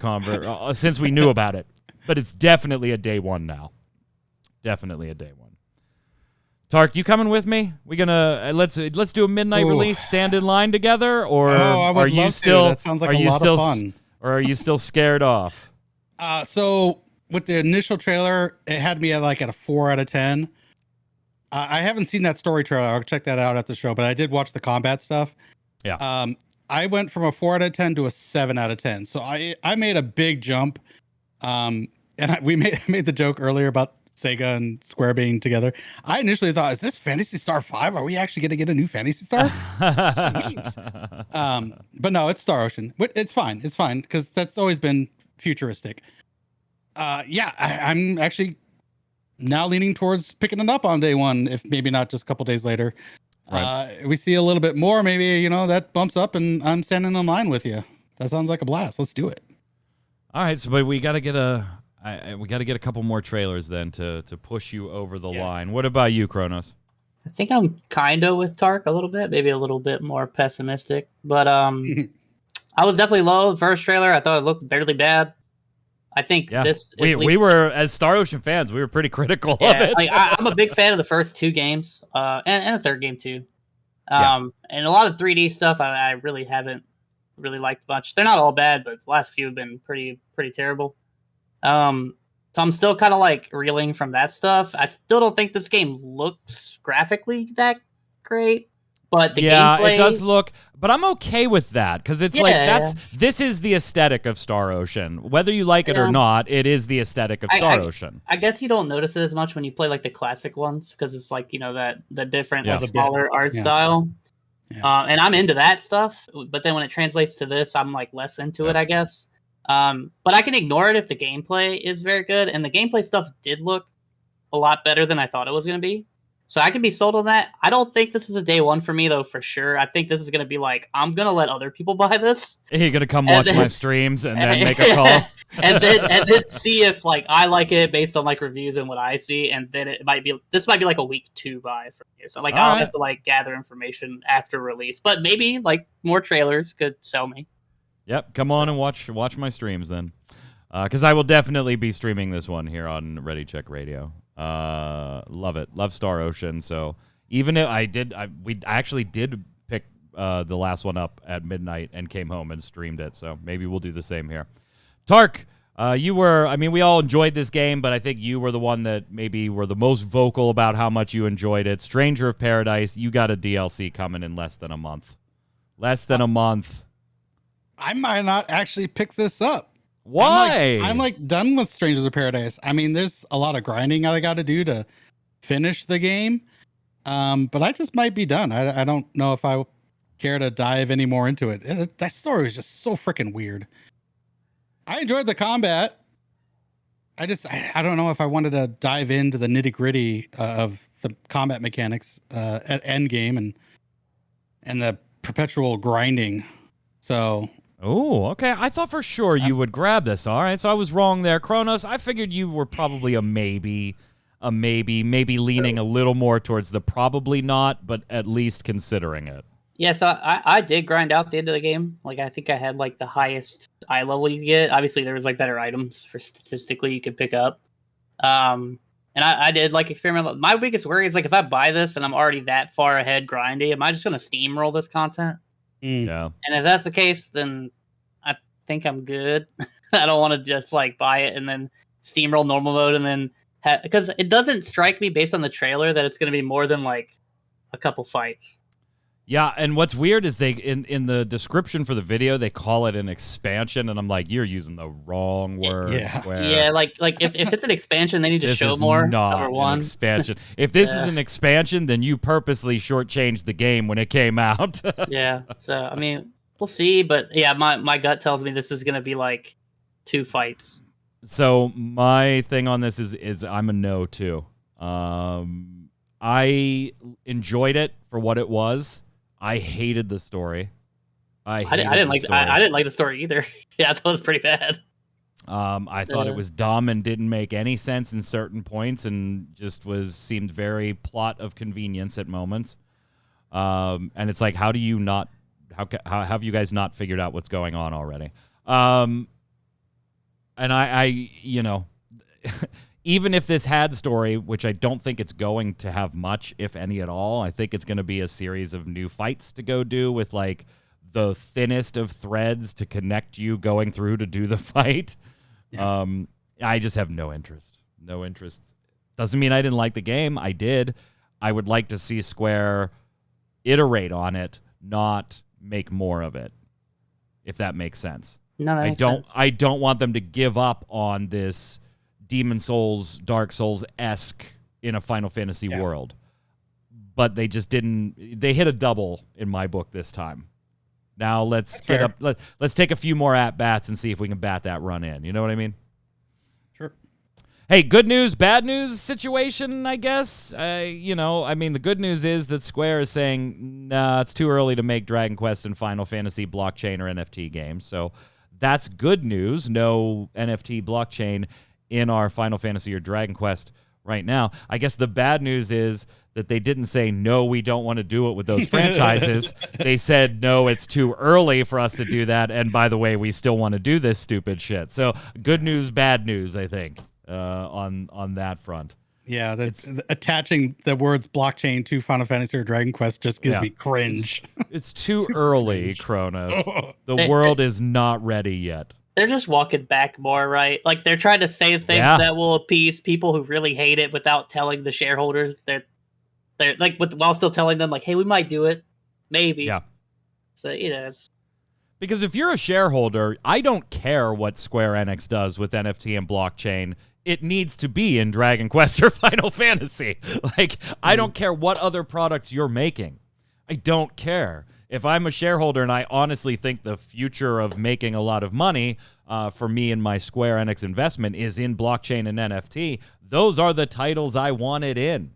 since we knew about it. But it's definitely a day one now. Definitely a day one. Tark, you coming with me? We gonna let's do a midnight release, stand in line together, or are you still? That sounds like a lot of fun. Or are you still scared off? So with the initial trailer, it had me at a 4 out of 10. I haven't seen that story trailer. I'll check that out at the show, but I did watch the combat stuff. Yeah. I went from a 4 out of 10 to a 7 out of 10. So I made a big jump. And we made the joke earlier about Sega and Square being together. I initially thought, is this Phantasy Star 5? Are we actually going to get a new Phantasy Star? But no, it's Star Ocean. It's fine. It's fine because that's always been futuristic. I'm actually now leaning towards picking it up on day one, if maybe not just a couple days later. Right. We see a little bit more, maybe, that bumps up and I'm standing in line with you. That sounds like a blast. Let's do it. All right, so but we got to get a couple more trailers then to push you over the line. What about you, Kronos? I think I'm kind of with Tark a little bit, maybe a little bit more pessimistic, but I was definitely low. The first trailer, I thought it looked barely bad. I think we were, as Star Ocean fans, we were pretty critical of it. I'm a big fan of the first two games, and the third game too. And a lot of 3D stuff I really haven't really liked much. They're not all bad, but the last few have been pretty terrible. So I'm still kind of reeling from that stuff. I still don't think this game looks graphically that great. But the gameplay, it does look, but I'm okay with that because it's this is the aesthetic of Star Ocean. Whether you like it or not, it is the aesthetic of Star Ocean. I guess you don't notice it as much when you play the classic ones because it's that the different smaller art style. Yeah. And I'm into that stuff, but then when it translates to this, I'm less into it, I guess. But I can ignore it if the gameplay is very good, and the gameplay stuff did look a lot better than I thought it was going to be. So I can be sold on that. I don't think this is a day one for me, though, for sure. I think this is going to be I'm going to let other people buy this. You're going to come watch my streams and then make a call. and then see if I like it based on reviews and what I see. And then this might be a week 2 buy for me. So I'll have to gather information after release. But maybe more trailers could sell me. Yep. Come on and watch my streams then. Because I will definitely be streaming this one here on Ready Check Radio. Love it. Love Star Ocean. So even if we actually did pick the last one up at midnight and came home and streamed it. So maybe we'll do the same here. Tark, we all enjoyed this game, but I think you were the one that maybe were the most vocal about how much you enjoyed it. Stranger of Paradise, you got a DLC coming in less than a month. Less than a month. I might not actually pick this up. Why? I'm done with Strangers of Paradise. There's a lot of grinding I got to do to finish the game. But I just might be done. I don't know if I care to dive any more into it. That story was just so freaking weird. I enjoyed the combat. I don't know if I wanted to dive into the nitty gritty of the combat mechanics at end game and the perpetual grinding. So. Oh, okay. I thought for sure you would grab this. All right, so I was wrong there. Kronos, I figured you were probably a maybe leaning a little more towards the probably not, but at least considering it. Yeah, so I did grind out the end of the game. I think I had the highest eye level you could get. Obviously, there was better items for statistically you could pick up. And I did experiment. My biggest worry is if I buy this and I'm already that far ahead grinding, am I just going to steamroll this content? Yeah. And if that's the case, then I think I'm good. I don't want to just like buy it and then steamroll normal mode and then because it doesn't strike me based on the trailer that it's going to be more than like a couple fights. Yeah, and what's weird is they in the description for the video they call it an expansion, and I'm like, you're using the wrong word. Yeah, like if it's an expansion, they need to show more. Not number one, an expansion. If this is an expansion, then you purposely shortchanged the game when it came out. Yeah, so I mean, we'll see, but yeah, my gut tells me this is gonna be like 2 fights. So my thing on this is I'm a no too. I enjoyed it for what it was. I hated the story. I didn't like the story either. Yeah, I thought it was pretty bad. I thought it was dumb and didn't make any sense in certain points, and just seemed very plot of convenience at moments. And it's like, how have you guys not figured out what's going on already? And I you know, even if this had story, which I don't think it's going to have much, if any at all, I think it's going to be a series of new fights to go do with like the thinnest of threads to connect you going through to do the fight. Yeah. I just have no interest. No interest. Doesn't mean I didn't like the game. I did. I would like to see Square iterate on it, not make more of it, if that makes sense. No, that makes sense. I don't want them to give up on this Demon Souls, Dark Souls-esque in a Final Fantasy world. But they just didn't. They hit a double in my book this time. Now let's let's take a few more at-bats and see if we can bat that run in. You know what I mean? Sure. Hey, good news, bad news situation, I guess. The good news is that Square is saying, nah, it's too early to make Dragon Quest and Final Fantasy blockchain or NFT games. So that's good news. No NFT blockchain in our Final Fantasy or Dragon Quest right now. I guess the bad news is that they didn't say, no, we don't want to do it with those franchises. They said, no, it's too early for us to do that. And by the way, we still want to do this stupid shit. So good news, bad news, I think, on that front. Yeah, that's attaching the words blockchain to Final Fantasy or Dragon Quest just gives me cringe. It's too early, Kronos. The world is not ready yet. They're just walking back more, right? Like they're trying to say things that will appease people who really hate it without telling the shareholders. They're like while still telling them like, hey, we might do it, maybe. Yeah. So because if you're a shareholder, I don't care what Square Enix does with NFT and blockchain. It needs to be in Dragon Quest or Final Fantasy. Like, I don't care what other products you're making. I don't care. If I'm a shareholder and I honestly think the future of making a lot of money for me and my Square Enix investment is in blockchain and NFT, those are the titles I want it in.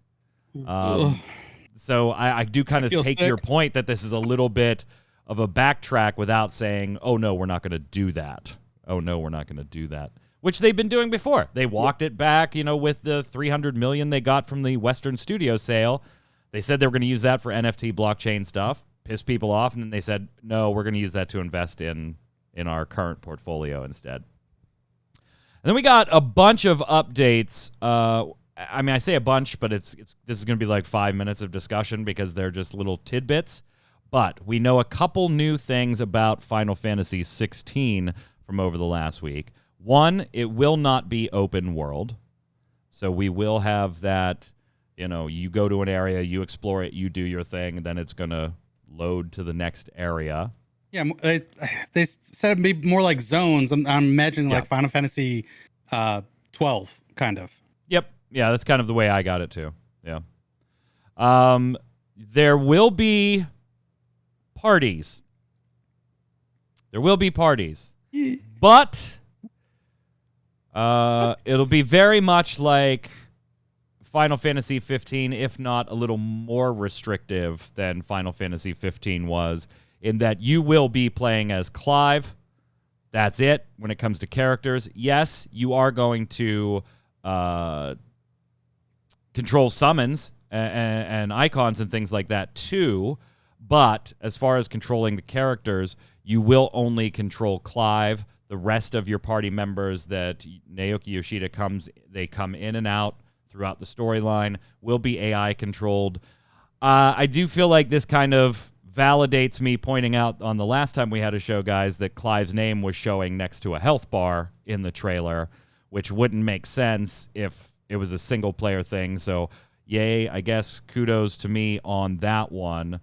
So I do kind of take your point that this is a little bit of a backtrack without saying, oh, no, we're not going to do that. Oh, no, we're not going to do that. Which they've been doing before. They walked it back, with the $300 million they got from the Western Studio sale. They said they were going to use that for NFT blockchain stuff, piss people off, and then they said, no, we're going to use that to invest in our current portfolio instead. And then we got a bunch of updates. I say a bunch, but this is going to be like 5 minutes of discussion because they're just little tidbits. But we know a couple new things about Final Fantasy XVI from over the last week. One, it will not be open world. So we will have that, you go to an area, you explore it, you do your thing, and then it's going to load to the next area. Yeah, they said it'd be more like zones. I'm imagining like Final Fantasy 12, kind of. Yep. Yeah, that's kind of the way I got it too. Yeah. There will be parties. But it'll be very much like Final Fantasy XV, if not a little more restrictive than Final Fantasy XV was, in that you will be playing as Clive. That's it when it comes to characters. Yes, you are going to control summons and icons and things like that too, but as far as controlling the characters, you will only control Clive. The rest of your party members that Naoki Yoshida come in and out throughout the storyline will be AI controlled. I do feel like this kind of validates me pointing out on the last time we had a show, guys, that Clive's name was showing next to a health bar in the trailer, which wouldn't make sense if it was a single-player thing. So, yay, I guess kudos to me on that one.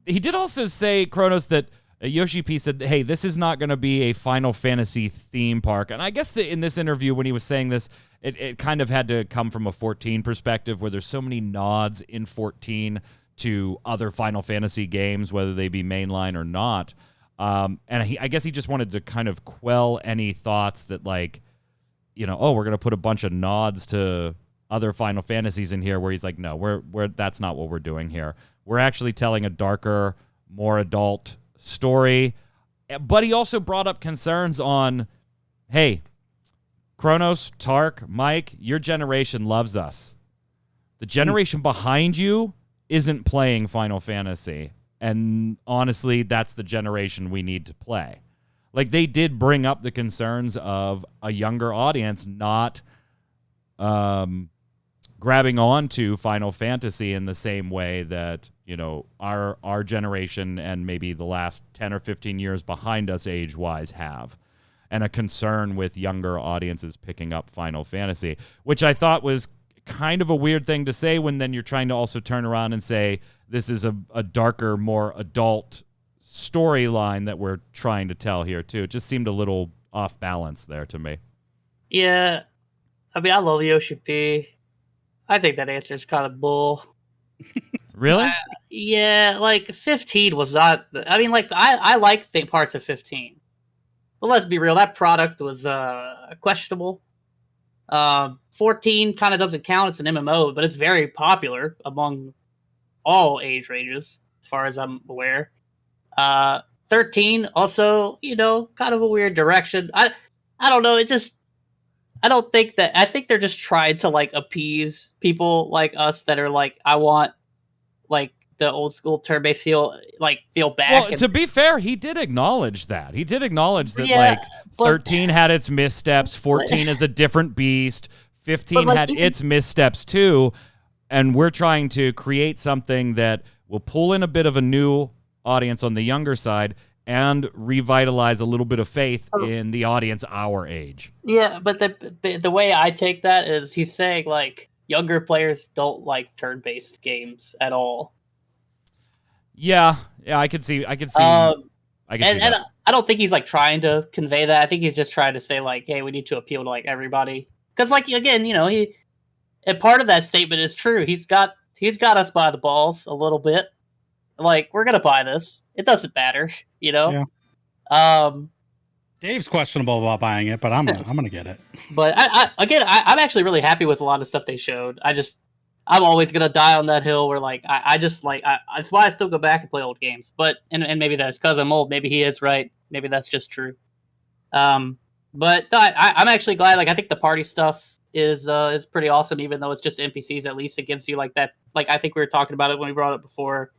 He did also say, Kronos, that YoshiP said, hey, this is not going to be a Final Fantasy theme park. And I guess that in this interview, when he was saying this, it kind of had to come from a 14 perspective, where there's so many nods in 14 to other Final Fantasy games, whether they be mainline or not. And I guess he just wanted to kind of quell any thoughts that, like, you know, oh, we're going to put a bunch of nods to other Final Fantasies in here, where he's like, no, we're that's not what we're doing here. We're actually telling a darker, more adult story. But he also brought up concerns on, hey, Kronos, Tark, Mike, your generation loves us. The generation behind you isn't playing Final Fantasy. And honestly, that's the generation we need to play. Like, they did bring up the concerns of a younger audience not grabbing onto Final Fantasy in the same way that, you know, our generation and maybe the last 10 or 15 years behind us age-wise have. And a concern with younger audiences picking up Final Fantasy, which I thought was kind of a weird thing to say when then you're trying to also turn around and say this is a darker, more adult storyline that we're trying to tell here, too. It just seemed a little off balance there to me. Yeah. I mean, I love YoshiP. I think that answer is kind of bull. Really? Yeah, like 15 was not. I mean, like I like the parts of 15, but let's be real, that product was questionable. 14 kind of doesn't count; it's an MMO, but it's very popular among all age ranges, as far as I'm aware. 13 also, you know, kind of a weird direction. I don't know. I don't think that. I think they're just trying to like appease people like us that are like, I want like the old school turn-based feel back. Well, to be fair, he did acknowledge that. He did acknowledge that, like, 13 had its missteps, 14 is a different beast, 15 had its missteps too, and we're trying to create something that will pull in a bit of a new audience on the younger side and revitalize a little bit of faith in the audience our age. Yeah, but the way I take that is he's saying, like, younger players don't like turn-based games at all. Yeah, I could see that. I don't think he's like trying to convey that. I think he's just trying to say, like, hey, we need to appeal to like everybody. Because, like, again, you know, and part of that statement is true. He's got us by the balls a little bit. Like, we're gonna buy this. It doesn't matter, you know. Yeah. Dave's questionable about buying it, but I'm gonna get it. But I'm actually really happy with a lot of stuff they showed. I'm always gonna die on that hill where, like, that's why I still go back and play old games. But and maybe that's because I'm old. Maybe he is right. Maybe that's just true. But no, I'm actually glad. Like, I think the party stuff is pretty awesome, even though it's just NPCs. At least it gives you like that. Like, I think we were talking about it when we brought it up before.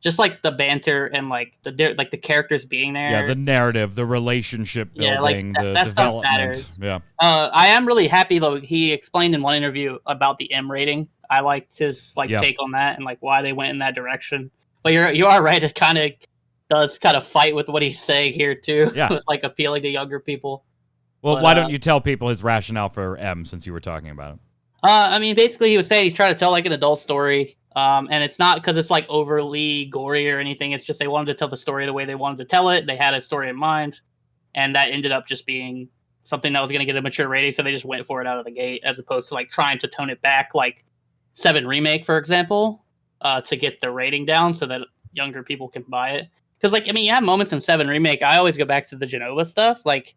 Just like the banter and like the characters being there. Yeah, the narrative, the relationship building, the development. Stuff matters. Yeah. I am really happy though. He explained in one interview about the M rating. I liked his take on that and like why they went in that direction. But you are right. It kind of does kind of fight with what he's saying here too. Yeah. With, like, appealing to younger people. Well, why don't you tell people his rationale for M since you were talking about it? I mean, basically, he was saying he's trying to tell like an adult story. And it's not because it's like overly gory or anything. It's just they wanted to tell the story the way they wanted to tell it. They had a story in mind, and that ended up just being something that was going to get a mature rating. So they just went for it out of the gate, as opposed to like trying to tone it back, like 7 Remake, for example, to get the rating down so that younger people can buy it. Because, like, I mean, you have moments in 7 Remake. I always go back to the Genova stuff, like.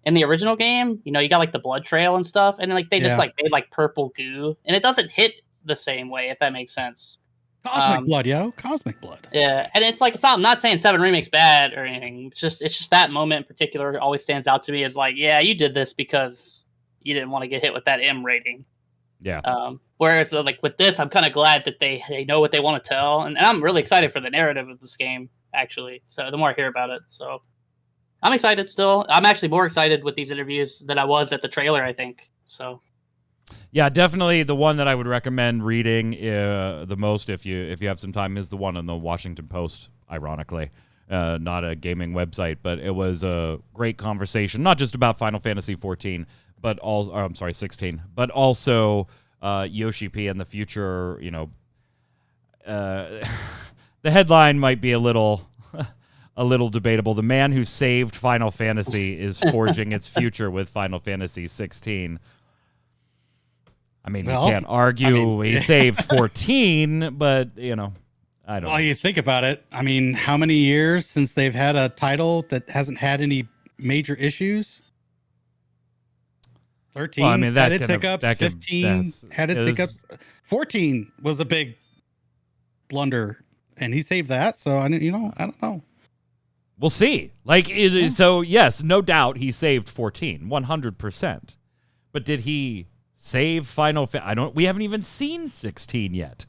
In the original game, you know, you got like the blood trail and stuff, and like they just like made like purple goo, and it doesn't hit the same way, if that makes sense. Cosmic blood, yo, cosmic blood. Yeah, and it's like I'm not saying 7 Remake's bad or anything. It's just that moment in particular always stands out to me as like, yeah, you did this because you didn't want to get hit with that M rating. Yeah. Whereas like with this, I'm kind of glad that they know what they want to tell, and I'm really excited for the narrative of this game actually. So the more I hear about it, so. I'm excited still. I'm actually more excited with these interviews than I was at the trailer, I think. So, Yeah, definitely the one that I would recommend reading the most if you have some time is the one on the Washington Post, ironically. Not a gaming website, but it was a great conversation, not just about Final Fantasy XIV, but also, I'm sorry, 16, but also YoshiP and the future, the headline might be a little debatable. The man who saved Final Fantasy is forging its future with Final Fantasy 16. I mean, you can't argue he saved 14, but, I don't know. Well, you think about it. I mean, how many years since they've had a title that hasn't had any major issues? 13 well, I mean, had its hiccups. 15 had its hiccups. 14 was a big blunder, and he saved that. So, I don't know. We'll see. So, yes, no doubt he saved 14, 100%. But did he save Final Fantasy? We haven't even seen 16 yet.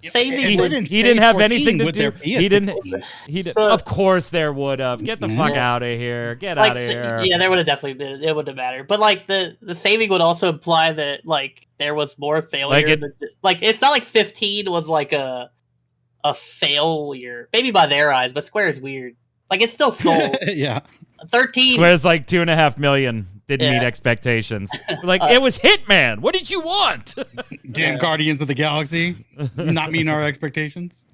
Saving he didn't have anything to do. He didn't. So, of course there would have. Get the fuck out of here. Get out of here. Yeah, there would have definitely been. It wouldn't have mattered. But the saving would also imply that there was more failure. It's not like 15 was a failure. Maybe by their eyes, but Square is weird. It's still sold. Yeah. 13. Square's 2.5 million. Didn't meet expectations. It was Hitman. What did you want? Damn Guardians of the Galaxy. Not meeting our expectations.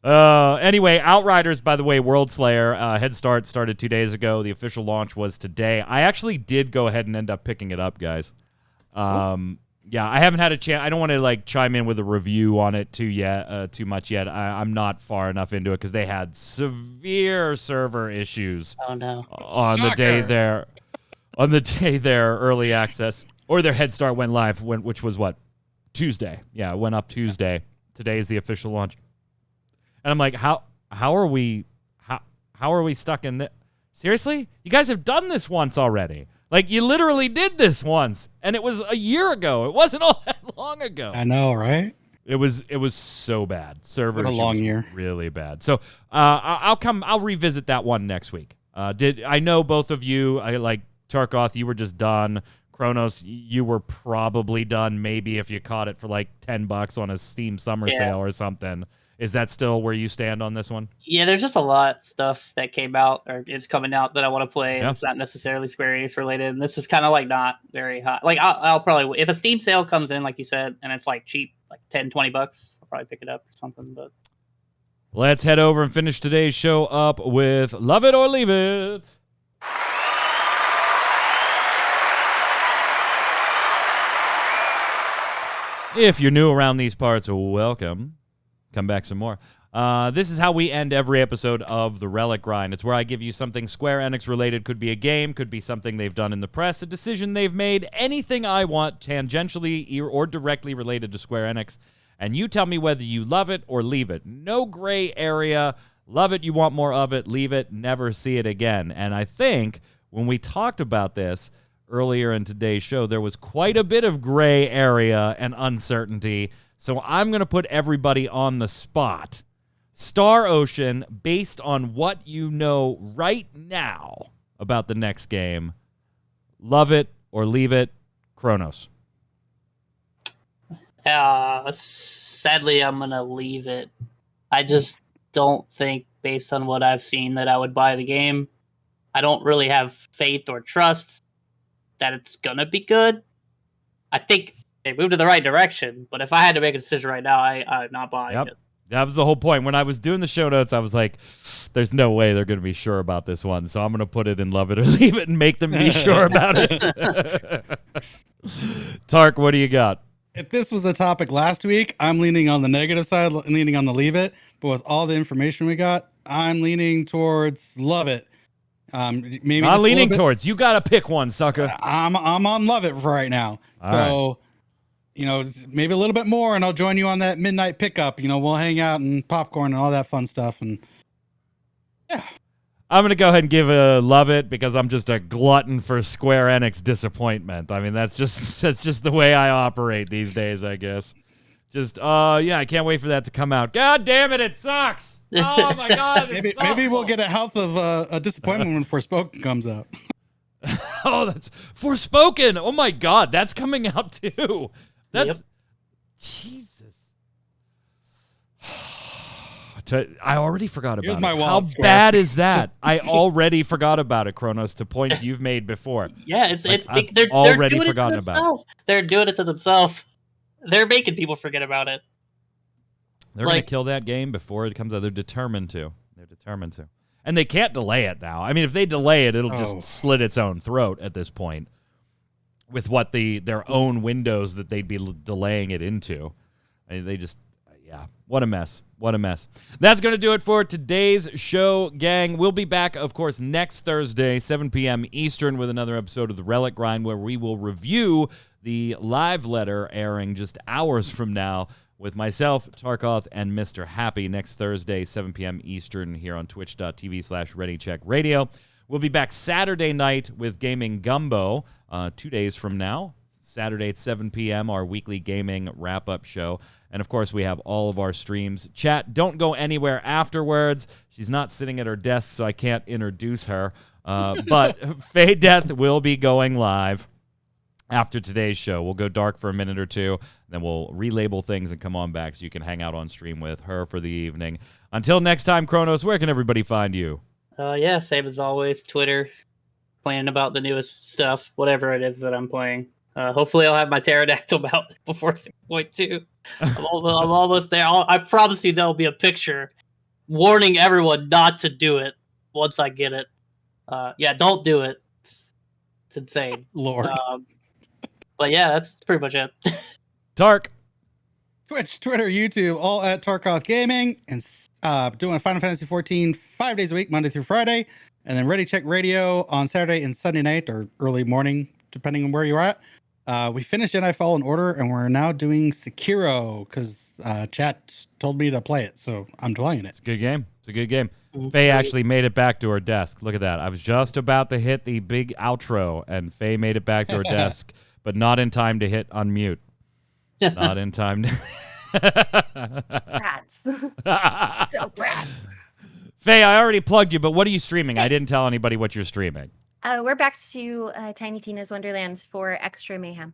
Anyway, Outriders, by the way, World Slayer, Head Start started 2 days ago. The official launch was today. I actually did go ahead and end up picking it up, guys. Yeah, I haven't had a chance. I don't want to chime in with a review on it too much yet. I'm not far enough into it because they had severe server issues. Oh no! On the day their early access or their Head Start went live, which was what, Tuesday? Yeah, it went up Tuesday. Today is the official launch, and I'm like, how are we stuck in this? Seriously, you guys have done this once already. You literally did this once, and it was a year ago. It wasn't all that long ago. I know, right? It was so bad. Server what a long year. Really bad. So I'll revisit that one next week. I know both of you, Tarkoth, you were just done. Kronos, you were probably done maybe if you caught it for $10 on a Steam summer sale or something. Is that still where you stand on this one? Yeah, there's just a lot of stuff that came out or is coming out that I want to play. Yeah. It's not necessarily Square Enix related. And this is kind of not very hot. I'll probably, if a Steam sale comes in, like you said, and it's cheap, $10, $20, I'll probably pick it up or something. But let's head over and finish today's show up with Love It or Leave It. If you're new around these parts, welcome. Come back some more. This is how we end every episode of the Relic Grind. It's where I give you something Square Enix related. Could be a game, could be something they've done in the press, a decision they've made, anything I want tangentially or directly related to Square Enix. And you tell me whether you love it or leave it. No gray area. Love it, you want more of it. Leave it, never see it again. And I think when we talked about this earlier in today's show, there was quite a bit of gray area and uncertainty. So I'm going to put everybody on the spot. Star Ocean, based on what you know right now about the next game, love it or leave it, Kronos. Sadly, I'm going to leave it. I just don't think, based on what I've seen, that I would buy the game. I don't really have faith or trust that it's going to be good. I think they moved in the right direction, but if I had to make a decision right now, I'm not buying it. That was the whole point. When I was doing the show notes, I was like, there's no way they're going to be sure about this one, so I'm going to put it in love it or leave it and make them be sure about it. Tark, what do you got? If this was a topic last week, I'm leaning on the negative side, leaning on the leave it, but with all the information we got, I'm leaning towards love it. Maybe I'm leaning towards. You got to pick one, sucker. I'm on love it for right now. All right. Maybe a little bit more, and I'll join you on that midnight pickup. We'll hang out and popcorn and all that fun stuff. And yeah, I'm going to go ahead and give a love it because I'm just a glutton for Square Enix disappointment. I mean, that's just the way I operate these days, I guess. I can't wait for that to come out. God damn it, it sucks. Oh my God. Maybe we'll get a health of a disappointment when Forspoken comes out. Oh, that's Forspoken. Oh my God, that's coming out too. That's Jesus. I already forgot about it. How bad is that? I already forgot about it, Kronos, to points you've made before. Yeah, they're already doing forgotten about it. They're doing it to themselves. They're making people forget about it. They're going to kill that game before it comes out. They're determined to. And they can't delay it now. I mean, if they delay it, it'll just slit its own throat at this point with what their own windows that they'd be delaying it into. They just, what a mess. What a mess. That's going to do it for today's show, gang. We'll be back, of course, next Thursday, 7 p.m. Eastern, with another episode of the Relic Grind, where we will review the live letter airing just hours from now with myself, Tarkoth, and Mr. Happy next Thursday, 7 p.m. Eastern, here on twitch.tv/ReadyCheckRadio. We'll be back Saturday night with Gaming Gumbo 2 days from now. Saturday at 7 p.m., our weekly gaming wrap-up show. And, of course, we have all of our streams. Chat, don't go anywhere afterwards. She's not sitting at her desk, so I can't introduce her. But Faye Death will be going live after today's show. We'll go dark for a minute or two, then we'll relabel things and come on back so you can hang out on stream with her for the evening. Until next time, Kronos, where can everybody find you? Same as always, Twitter, playing about the newest stuff, whatever it is that I'm playing. Hopefully I'll have my pterodactyl mount before 6.2. I'm almost there. I promise you there'll be a picture warning everyone not to do it once I get it. Don't do it. It's insane. Lord. But yeah, that's pretty much it. Tark. Twitch, Twitter, YouTube, all at Tarkoth Gaming, and doing Final Fantasy XIV 5 days a week, Monday through Friday, and then Ready Check Radio on Saturday and Sunday night, or early morning, depending on where you're at. We finished Jedi Fallen Order, and we're now doing Sekiro, because chat told me to play it, so I'm playing it. It's a good game. Faye actually made it back to her desk. Look at that. I was just about to hit the big outro, and Faye made it back to her desk, but not in time to hit unmute. Not in time. Rats. So rats. Faye, I already plugged you, but what are you streaming? Thanks. I didn't tell anybody what you're streaming. We're back to Tiny Tina's Wonderland for extra mayhem.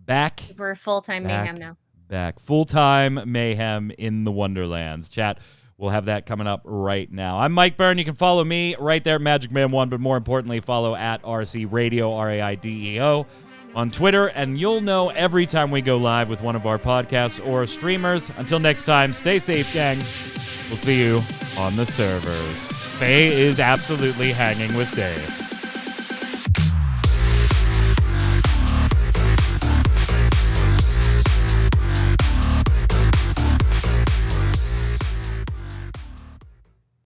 Back? Because we're full-time mayhem now. Back. Full-time mayhem in the Wonderlands. Chat, we'll have that coming up right now. I'm Mike Byrne. You can follow me right there, Magic Man 1, but more importantly, follow at RC Radio, RAIDEO, on Twitter, and you'll know every time we go live with one of our podcasts or streamers. Until next time, stay safe, gang. We'll see you on the servers. Faye is absolutely hanging with Dave.